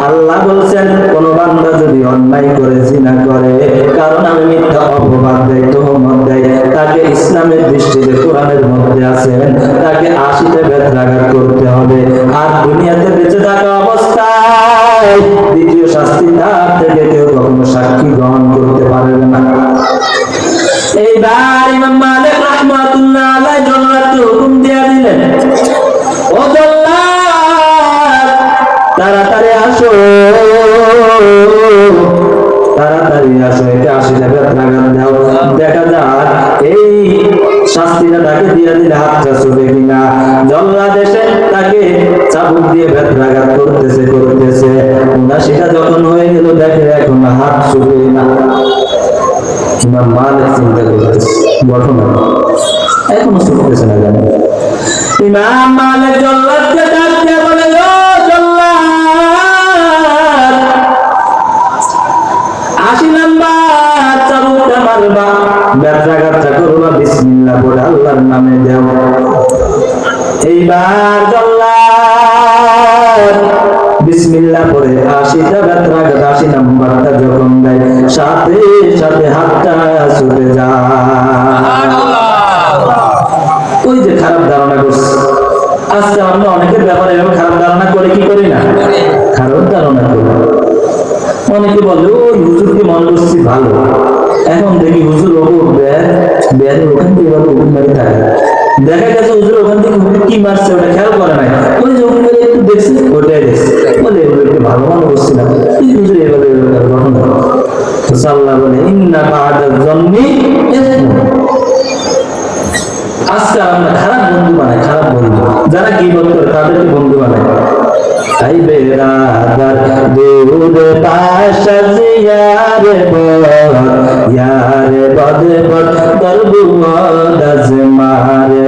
আল্লাহ বলছেন কোন বান্দা যদি অন্যায় করে জিনা করে, কারণ আমি মিথ্যা অপবাদ দেয়, তোহমত দেয়, তাকে ইসলামের দৃষ্টিতে কোরআনের মধ্যে আছেন তাকে 80টা বেত্রাঘাত করতে হবে। আর দুনিয়াতে বেঁচে থাকা অবস্থায় দ্বিতীয় শাস্তি তার থেকে কেউ কখনো সাক্ষী গ্রহণ করতে পারবে না। এইবার ইমাম মালিক রাহমাতুল্লাহ আলাইহি জল্লাদকে হুকুম দিয়ে দিলেন, ও জল্লাদ তাড়াতাড়ি আসো, তাড়াতাড়ি আসো, একে 80টা বেত্রাঘাত দাও, দেখা যাক এই শাস্তিটা তাকে দিয়ে দিলে হাতটা ছুটে কিনা। জল্লাদ এসে তাকে চাবুক দিয়ে বেত্রাঘাত করতেছে। 79টা যখন হয়ে গেল, দেখে এখন হাত ছুটে না। ইমাম মালিক চিন্তা করতেছে ঘটনা এখনো ছুটতেছে না জানেন। ইমাম মালিক জল্লাদকে ডাক দিয়ে বলে, ও জল্লাদ, 80 নাম্বার চাবুকটা মারবা, বেত্রাঘাতটা করবা, বিসমিল্লাহ বলে আল্লাহর নামে দেও। এইবার জল্লাদ বিসমিল্লাহ পড়ে 80টা বেত্রাঘাত, 80 নাম্বারটা যখন দেয়, সাথে সাথে হাতটা ছুটে যায়। ওই যে খারাপ ধারণা করছে, আজকে আমরা অনেকের ব্যাপারে এরকম খারাপ ধারণা করে কি করি না, খারাপ ধারণা করি। অনেকে বলে ওই হুজুরকে মনে করছি ভালো, এখন দেখি হুজুর বেয়ারের ওখান থেকে এবার ওখান মারি থাকে, দেখা গেছে হুজুর ওখান থেকে কি মারছে ওটা খেয়াল করে নাই, ওই যে ওখান থেকে একটু দেখছি ওটাই দেখছি, বলে এগুলো একটু ভালো মনে করছিলাম, হুজুর এভাবে ঘটনা। আল্লাহ বলে ইন্না বা'দাল যন্নি ইসম। আজকে আমরা খারাপ বন্ধু বানাই, খারাপ বন্ধু যারা গীবত করে তাদেরকে বন্ধু বানাই। তাই বেরাদার দূরে পাশা জিয়ারে ইয়ারে বদে বদ দরবু মদাজ মারে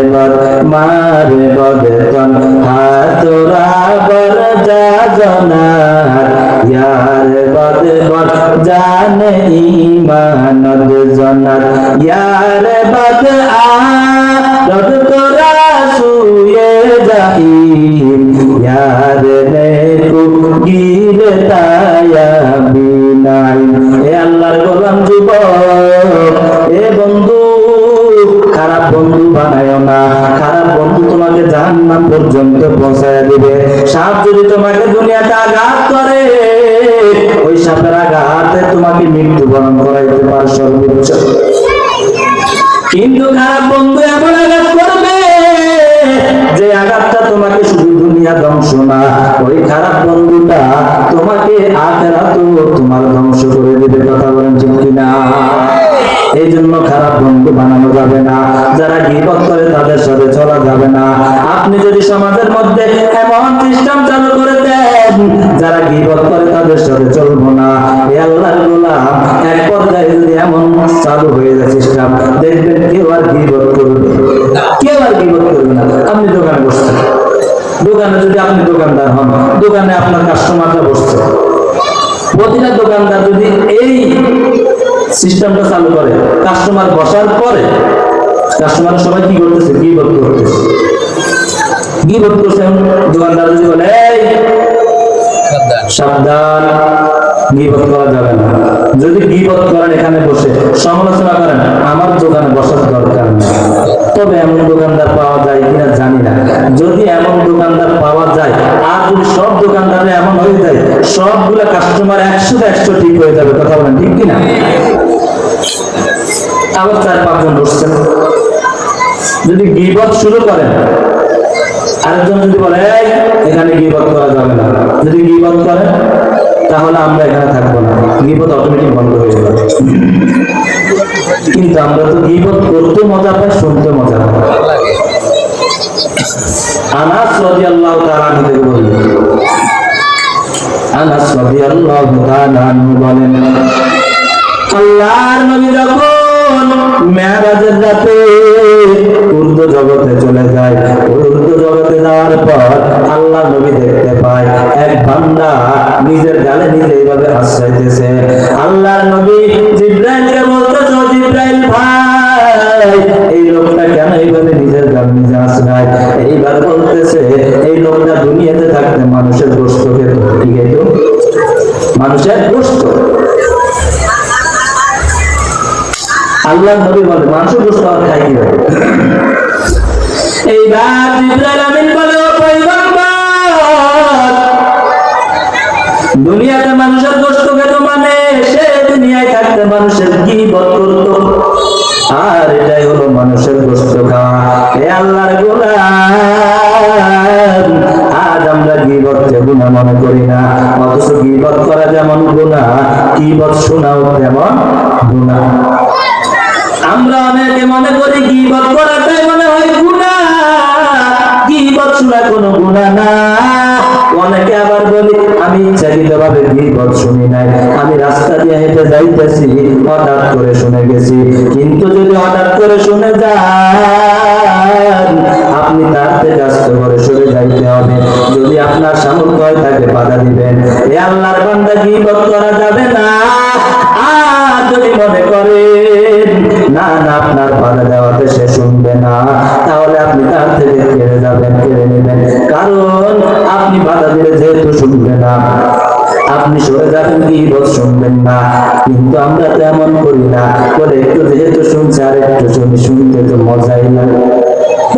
বদে তন হাতরা বর যা জনার ইয়ারে বদে বদ জানে ইমানদ জনার ইয়ারে বদ রদ তোরা সুয়ে জাহিম ইয়ারে নেকু গিরে তায়া বিনাই। এ আল্লাহর গোলাম যুবক, এ বন্ধু খারাপ বন্ধু বানায় না, খারাপ বন্ধু তোমাকে জাহান্নাম পর্যন্ত পৌঁছায় দিবে। সাপ যদি তোমাকে দুনিয়াতে আঘাত করে, ওই সাপের আঘাতে তোমাকে মৃত্যুবরণ করাইতে পারে সর্বোচ্চ। কিন্তু খারাপ বন্ধু এমন আঘাত করবে যে আঘাতটা তোমাকে শুধু দুনিয়া ধ্বংস না, ওই খারাপ বন্ধুটা তোমাকে আখিরাতেও তোমার ধ্বংস করে দিবে। কথা বলেন ঠিক কিনা? এই জন্য খারাপ বন্ধু বানানো যাবে না, যারা গীবত করে তাদের সাথে চলা যাবে না। আপনি যদি সমাজের মধ্যে এমন সিস্টেম চালু করে দেন যারা গীবত করে তাদের সাথে চলবো না, এ আল্লাহর গোলাম এক পর্যায়ে যদি এমন চালু হয়ে যায় সিস্টেম, দেখবেন কেউ আর গীবত করবে, কেউ আর গীবত করবে না। আপনি দোকানে বসছেন, দোকানে যদি আপনি দোকানদার হন, দোকানে আপনার কাস্টমাররা বসছে, প্রতিটা দোকানদার যদি এই সিস্টেমটা চালু করে, কাস্টমার বসার পরে কাস্টমার সবাই কি করতেছে, গীবত করতেছে, গীবত করছে। দোকানদার যদি বলে এই সাবধান, গীবত করা যাবে না, যদি গীবত করেন এখানে বসে সমালোচনা করেন, আমার দোকানে বসার দরকার নেই। তবে এমন দোকানদার পাওয়া যায় কিনা জানি না, যদি এমন দোকানদার পাওয়া যায়, আর যদি সব দোকানদার এমন হয়ে যায়, সবগুলা কাস্টমার 100 ঠিক হয়ে যাবে। কথা বলেন ঠিক কিনা? আবার 4-5 জন বসছেন, যদি গীবত শুরু করেন, আরেকজন যদি বলে এখানে গীবত করা যাবে না, যদি গীবত করেন তাহলে আমরা এখানে থাকবো না, গীবত অটোমেটিক বন্ধ হয়ে যাবে। কিন্তু আমরা তো গীবত করতে মজা পাই, শুনতে মজা পাই। আনাস রাদিয়াল্লাহু তাআলা আনহু বলেন, আনাস রাদিয়াল্লাহু তাআলা আনহু বলেন, আল্লাহর নবী যখন মেরাজের রাতে উর্দু জগতে চলে যায়। উর্দু জগতে যাওয়ার পর আল্লাহ নবী দেখতে পায় এক বান্দা নিজের গালে নিজে এইভাবে আশ্রয়তেছে। আল্লাহর নবী জিবরাইলকে বলতেছে, জিবরাইল ভাই, এই লোকটা কেন এইভাবে নিজের গালে নিজে আশ্রয়? এইবার বলতেছে, এই লোকটা দুনিয়াতে থাকতে মানুষের গোশত খেত। কি খেত? মানুষের গোশত। আল্লাহ নবী বলে, মানুষের গোশত আর খাই কিভাবে? এইবার জিবরাইল আমিন বলে, ও পয়গম্বর, দুনিয়াতে মানুষের গোশত খেত মানে সে দুনিয়ায় থাকতে মানুষের গীবত করত, আর এটাই হলো মানুষের গোশত খাওয়া। হে আল্লাহর গোলাম, আজ আমরা গীবতকে গুনাহ মনে করি না, অথচ গীবত করা যেমন গুনাহ, গীবত শোনাও তেমন গুনাহ। আমরা অনেকে মনে করি গীবত করাটাই মনে হয় গুনাহ, গীবত শোনা কোনো গুনাহ না। অনেকে আবার বলি, আমি ইচ্ছাকৃতভাবে গীবত শুনি নাই, আমি রাস্তা দিয়ে হেঁটে যাইতেছি, হঠাৎ করে শুনে গেছি। কিন্তু যদি হঠাৎ করে শুনে যান, আপনি তার থেকে আস্তে করে সরে যাইতে হবে। যদি আপনার সামর্থ্য হয় তাকে বাধা দিবেন। এ আল্লাহর বান্দা, গীবত করা যাবে না। আর যদি মনে করেন না না আপনার বাধা দেওয়াতে সে শুনবে না, তাহলে আপনি তার থেকে কেড়ে যাবেন, কেড়ে নেবেন। কারণ আপনি বাধা দিলে যেহেতু শুনবে না, আপনি সরে যাবেন, গীবত শুনবেন না। কিন্তু আমরা তো এমন করি না, বলে একটু যেহেতু শুনছে আর একটু শুনি, শুনতে তো মজাই লাগে,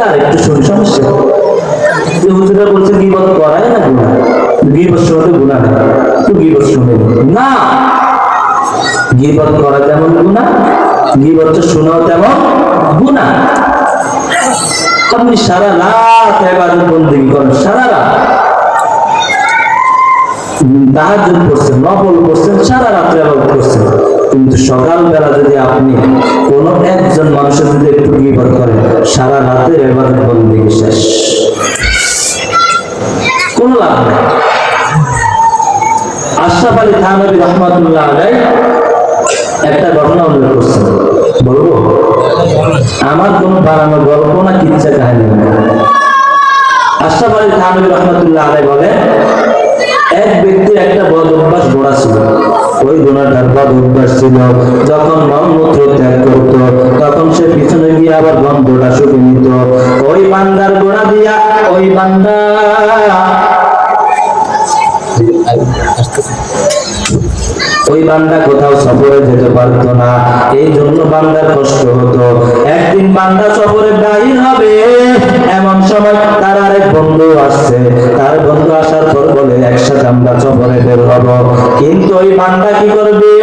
আর একটু শুনি, সমস্যা যে হুজুরা বলছে গীবত করাই না গুনাহ, গীবত শোনাতে গুনাহ না, তো গীবত শুনে না। গীবত করা যেমন গুনাহ, গীবত শোনাও তেমন গুনাহ। আপনি সারা রাত ইবাদত বন্দেগী করেন, সারা রাত তাহাজ্জুদ করছেন, নফল করছেন, সারা রাত ইবাদত করছেন, কিন্তু সকালবেলা যদি আপনি কোন একজন মানুষের যদি একটু গীবত করেন, সারা রাতের ইবাদত বন্দেগী শেষ, কোনো লাভ নেই। আশরাফ আলী থানভী রাহমাতুল্লাহ আলাইহি একটা ঘটনা উল্লেখ করছেন, বলবো? আমার কোন বানানো গল্প না, কিচ্ছা কাহিনী না। আশরাফ আলী থানভী রাহমাতুল্লাহ আলাইহি বলে, এক ব্যক্তির একটা বদ অভ্যাস গোড়া ছিল। ওই গোড়াটার বদ অভ্যাস ছিল, যখন মলমূত্র ত্যাগ করত তখন সে পিছনে গিয়ে আবার গন্ধটা শুকে নিত। ওই বান্দার গোড়া দিয়া ওই বান্দা কোথাও সফরে যেতে পারতো না, এই জন্য বান্দার কষ্ট হতো। একদিন বান্দা সফরে বাহির হবে, এমন সময় তার আরেক বন্ধু আসছে। তার বন্ধু আসার পর বলে, একসাথে আমরা সফরে বের হব। কিন্তু ওই বান্দা কি করবে?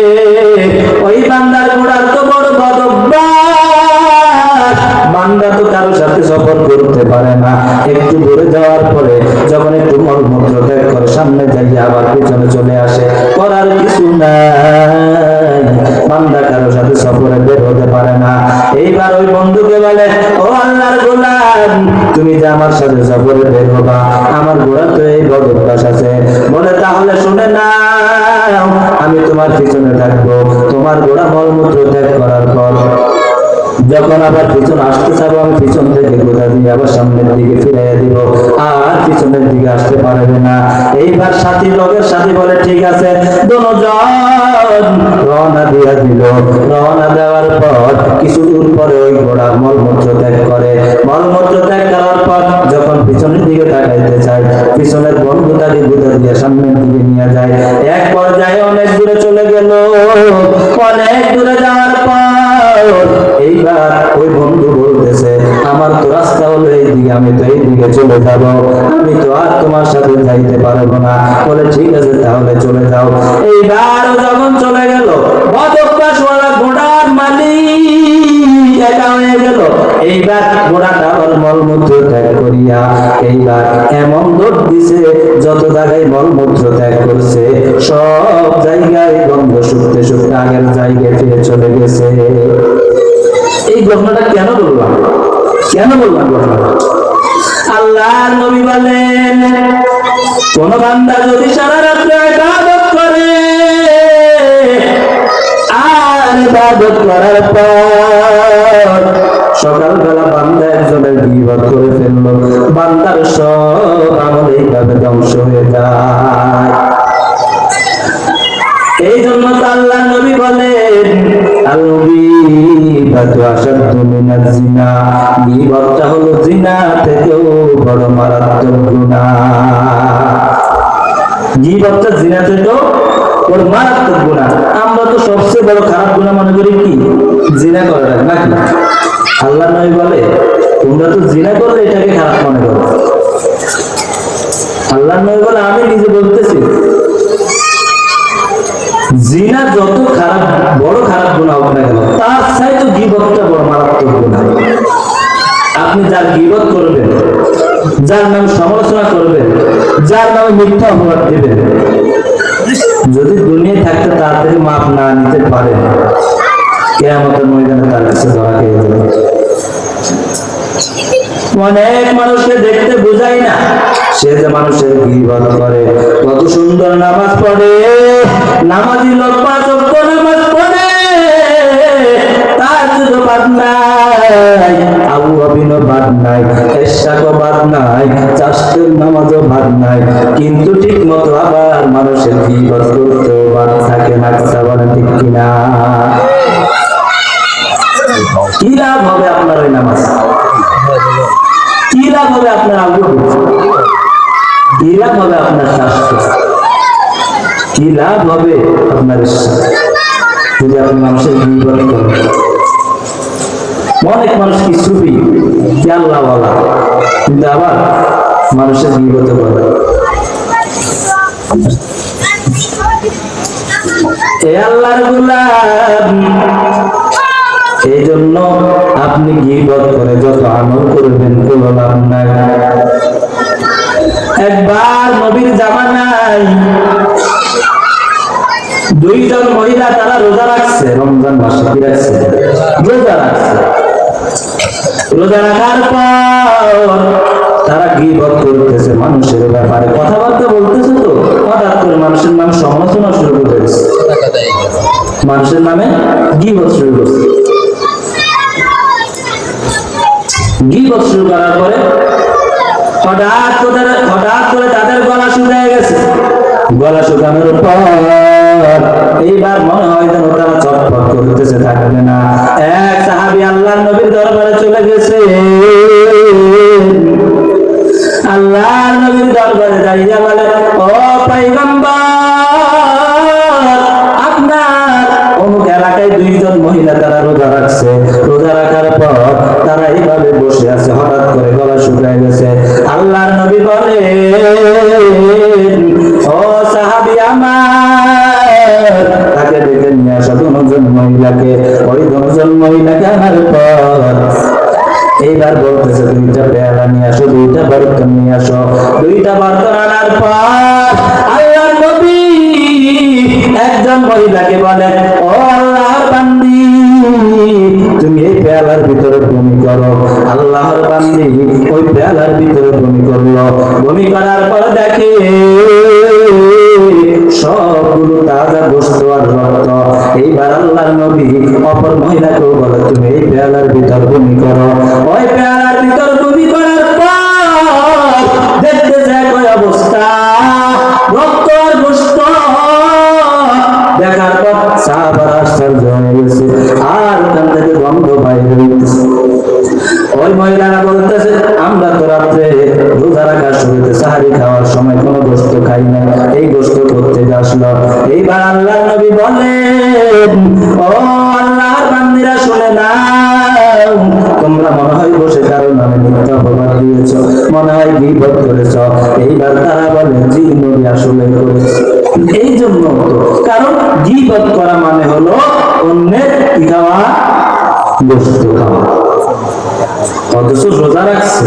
ওই বান্দার গোড়ার তো বড় বদ অভ্যাস, বান্দা তো কারোর সাথে সফর করতে পারে না। একটু দূরে যাওয়ার পরে যখন একটু মলমূত্র ত্যাগ করে সামনে যাইয়া আবার পিছনে চলে আসে, করার কিছু নাই, বান্দা কারোর সাথে সফরে বের হতে পারে না। এইবার ওই বন্ধুকে বলে, ও আল্লাহর গোলাম, তুমি যে আমার সাথে সফরে বের হবা, আমার গোড়া তো এই বদ অভ্যাস আছে। বলে, তাহলে শুনে নাও, আমি তোমার পিছনে থাকবো। তোমার গোড়া মলমূত্র ত্যাগ করার পর যখন আবার পিছন আসতে চাবো, আমি পিছন থেকে গোদা দিয়ে আবার সামনের দিকে ফিরাইয়া দিব, আর পিছনের দিকে আসতে পারবে না। এইবার সাথী লগের সাথী বলে, ঠিক আছে। দুজন রওনা দিয়া দিল। রওনা দেওয়ার পর কিছু দূর পরে ওই ঘোড়া মলমূত্র ত্যাগ করে। মলমূত্র ত্যাগ করার পর যখন পিছনের দিকে তাকাইতে চায়, পিছনের বন্ধু তাকে গোদা দিয়ে সামনের দিকে নিয়ে যায়। এক পর্যায়ে অনেক দূরে চলে গেল। অনেক দূরে যাওয়ার পর এইবার ওই বন্ধু বলতেছে, আমার তো রাস্তা হলো এইদিকে, আমি তো এইদিকে চলে যাব, আমি তো আর তোমার সাথে যাইতে পারবো না। বলে, ঠিক আছে, তাহলে চলে যাও। এইবার যখন চলে গেল, বদ অভ্যাসওয়ালা ঘোড়ার মালিক একা হয়ে গেল। এইবার ঘোড়াটা আবার মলমূত্র ত্যাগ করিয়া এইবার এমন দৌড় দিছে, যত জায়গায় মলমূত্র ত্যাগ করছে সব জায়গায় গন্ধ শুকতে শুকতে আগের জায়গায় ফিরে চলে গেছে। এই ঘটনাটা কেন বললাম? ঘটনাটা আল্লাহর নবী বলেন, কোন বান্দা যদি সারা রাত্রে ইবাদত করে আর ইবাদত করার পর সকালবেলা বান্দা একজনের গীবত করে ফেললো, বান্দার সব আমল এইভাবে ধ্বংস হয়ে যায়। এই জন্য তো আল্লাহ নবী বলেন আল-গীবাতু আশাদ্দু মিনাজ জিনা, গীবতটা হলো জিনা থেকেও বড় মারাত্মক গুনাহ। গীবতটা জিনা থেকেও বড় মারাত্মক গুনাহ। আমরা তো সবচেয়ে বড় খারাপ গুনাহ মনে করি কি জিনা করা, নাকি? আল্লাহ নবী বলে তোমরা তো জিনা করলে এটাকে খারাপ মনে করো। আল্লাহ নবী বলে আমি নিজে বলতেছি জিনা যত খারাপ বড় খারাপ গুনাহ হোক না কেন, তার চাইতে গীবতটা বড় মারাত্মক গুনাহ। আপনি যার গীবত করবেন, যার নাম সমালোচনা করবেন, যার নামে মিথ্যা অপবাদ দিবেন, যদি দুনিয়ায় থাকতে তার থেকে মাপ না নিতে পারেন, কিয়ামতের ময়দানে তার কাছে ধরা খেয়ে যাবে। অনেক মানুষকে দেখতে বোঝায় না সে যে মানুষের গীবত করে, কত সুন্দর নামাজ পড়ে, নামাজি লোক 5 ওয়াক্ত নামাজ পড়ে, তার যদি বাদ নাই, আবু আবিনও বাদ নাই, এশাকও বাদ নাই, চাষের নামাজও বাদ নাই, কিন্তু ঠিক মতো আবার মানুষের গীবত করতেও বাদ থাকে না। কথা বলেন ঠিক কিনা? কি লাভ হবে আপনার ওই নামাজ? কি লাভ হবে আপনার আবু? কি লাভ হবে আপনার স্বাস্থ্য? কি লাভ হবে আপনার যদি আপনি মানুষের গীবত করেন? অনেক মানুষ কি সুফি, কি আল্লাহওয়ালা, কিন্তু আবার মানুষের গীবত করে। হে আল্লাহর গোলাম, এই জন্য আপনি গীবত করে যত আমল করবেন কোনো লাভ নাই। একবার নবীর জামানায় 2 জন মহিলা তারা রোজা রাখছে, রমজান মাসে কি রাখছে? রোজা রাখছে। রোজা রাখার পর তারা গীবত করতেছে মানুষের ব্যাপারে, কথাবার্তা বলতেছে, তো হঠাৎ করে মানুষের নামে সমালোচনা শুরু করে দিয়েছে, মানুষের নামে গীবত শুরু করছে। গীবত শুরু করার পরে হঠাৎ করে তাদের গলা শুকিয়ে গেছে। গলা শুকানোর পর এইবার মনে হয় যেন তারা চটপট করতেছে, থাকবে না। এক সাহাবী আল্লাহর নবীর দরবারে চলে গেছে। আল্লাহর নবীর দরবারে যাইয়া বলে, ও পয়গম্বর, আপনার অমুক এলাকায় 2 জন মহিলা তারা রোজা রাখছে। রোজা রাখার পর তারা এইভাবে বসে আছে, হঠাৎ করে গলা শুকিয়ে গেছে। আল্লাহর নবী বলে, ও সাহাবী আমার, তাকে ডেকে নিয়ে আসো 2 জন মহিলাকে। ওই 2 জন মহিলাকে আনার পর এইবার বলতেছে 2টা পেয়ালা নিয়ে আসো, 2টা বর্তন নিয়ে আসো। 2টা বর্তন আনার পর আল্লাহর নবী একজন মহিলাকে বলে, ও আল্লাহর বান্দি, তুমি এই পেয়ালার ভিতরে বমি করো। আল্লাহর বান্দি ওই পেয়ালার ভিতরে বমি করলো। বমি করার পর দেখে সবগুলো তাজা গোশত আর রক্ত। এইবার আল্লাহর নবী অপর মহিলাকেও বলে, তুমি এই পেয়ালার ভিতর বমি করো। ওই পেয়ালার ভিতর বমি করার পর দেখতে যায় ওই অবস্থা, রক্ত আর গোশত। দেখার পর সাহাবারা আশ্চর্য হয়ে গেছে, আর ওখান থেকে গন্ধ বাইরে হইতেছে। ওই মহিলারা বলতেছে, আমরা তো রাত্রে রোজা রাখার শুরুতে সাহারি খাওয়ার সময় কোনো গোশত খাই না, এই গোশত করতে আসলো। এইবার আল্লাহর নবী বলেন, ও আল্লাহর বান্দিরা শুনে নাও, তোমরা মনে হয় বসে কারো নামে মিথ্যা অপবাদ দিয়েছ, মনে হয় গীবত করেছ। এইবার তারা বলে, জি নবী আসলে করেছে। এই জন্য তো, কারণ গীবত করা মানে হলো অন্যের কি খাওয়া, গোশত খাওয়া। অথচ রোজা রাখছে,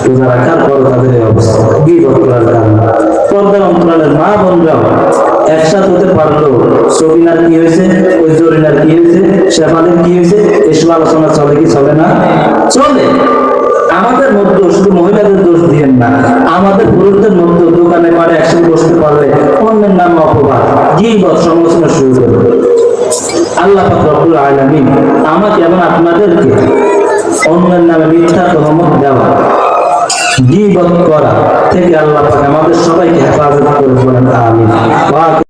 রোজা রাখার পর তাদের এই অবস্থা গীবত করার কারণে। পর্দার অন্তরালের মা বোনরাও একসাথে হতে পারলো। সবিনার কি হয়েছে, ওই জরিনার কি হয়েছে, শেফালির কি হয়েছে, এসব আলোচনা চলে কি চলে না? চলে। আমাদের মধ্যে শুধু মহিলাদের দোষ দিয়েন না, আমাদের পুরুষদের মধ্যে দোকানে পারে একসাথে বসতে পারলে অন্যের নামে অপবাদ, গীবত সমালোচনা শুরু করবে। আল্লাহ পাক রব্বুল আলামিন আমাকে এবং আপনাদেরকে অন্যের নামে মিথ্যা তহমত দেওয়া, গীবত করা থেকে আল্লাহ পাক আমাদের সবাইকে হেফাজত করে বলেন আমিন।